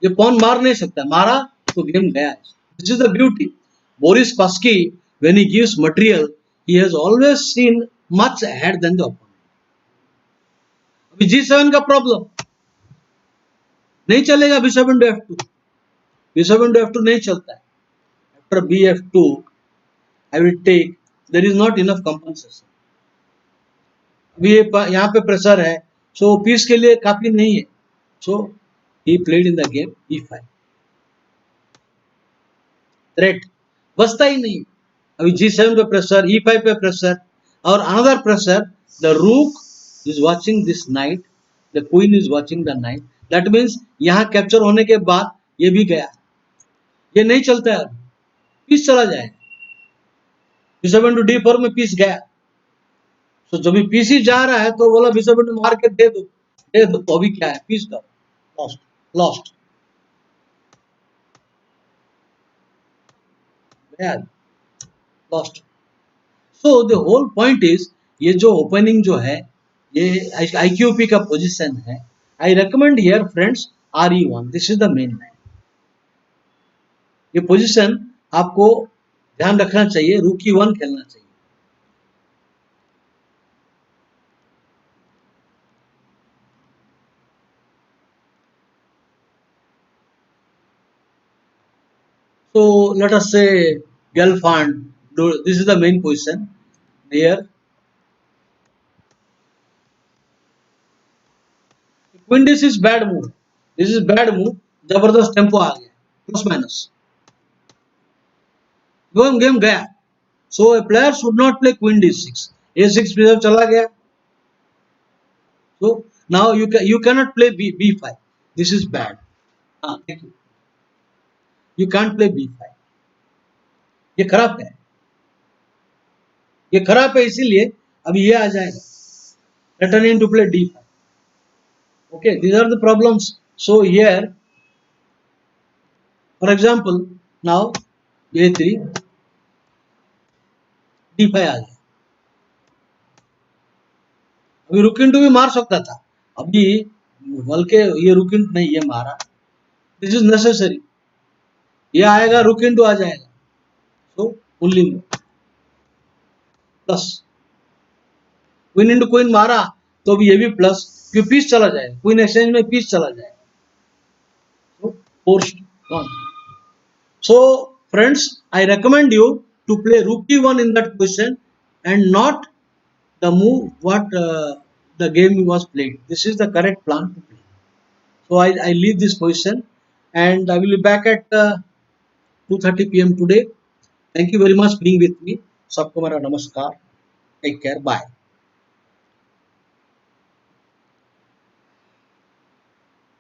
ये पॉन मार नहीं सकता, मारा तो गेम गया. This is the beauty. Boris Spassky, when he gives material, he has always seen much ahead than the opponent. अभी G7 का प्रॉब्लम नहीं चलेगा. B7 to F2. B7 to F2 नहीं चलता है. After BF2, I will take. There is not enough compensation. अभी यहाँ पे प्रेशर है, so पीस के लिए काफी नहीं है. So he played in the game E5. Threat बचता ही नहीं. अभी G7 पे प्रेशर, E5 पे प्रेशर, और अनदर प्रेशर. द रूक is watching this night, the queen is watching the night. That means यहाँ कैप्चर होने के बाद ये भी गया. ये नहीं चलता है, पीस चला जाएगा. B7 to D4 में पीस गया. तो जब भी पीस ही जा रहा है तो बोला B7 to मार के दे दो. तो अभी क्या है, पीस का lost. Lost. So the whole point is, ये जो ओपनिंग जो है, ये IQP का पोजीशन है. I recommend here friends RE1. This is the main line. ये पोजीशन आपको ध्यान रखना चाहिए. रूक E1 खेलना चाहिए. So let us say Gelfand. This is the main position here. Queen this is bad move. This is bad move. जबरदस्त tempo आ गया, प्लस माइनस. गेम गया. So a player should not play Queen D6. A6 reserve चला गया. So now you cannot play B5. This is bad. Thank you. You can't play B5. ये खराब है. ये खराब है, इसीलिए अभी ये आ जाएगा. Returning to play D5. Okay, these are the problems. So here, for example, now A3, D5 आ गया. अभी रुक इनटू भी मार सकता था. अभी बल्कि ये रुक इनटू नहीं, ये मारा. This is necessary. ये आएगा, रुक इनटू आ जाएगा. So only plus. Queen into queen मारा तो भी ये भी प्लस, क्यों पीस चला जाएगा. क्वीन एक्सचेंज में पीस चला जाएगा. So forced one. So friends, I recommend you to play rook E1 in that position and not the move what the game was played. This is the correct plan to play. So I leave this position and I will be back at 2:30 PM today. Thank you very much being with me. सबको मेरा नमस्कार. Take care. Bye.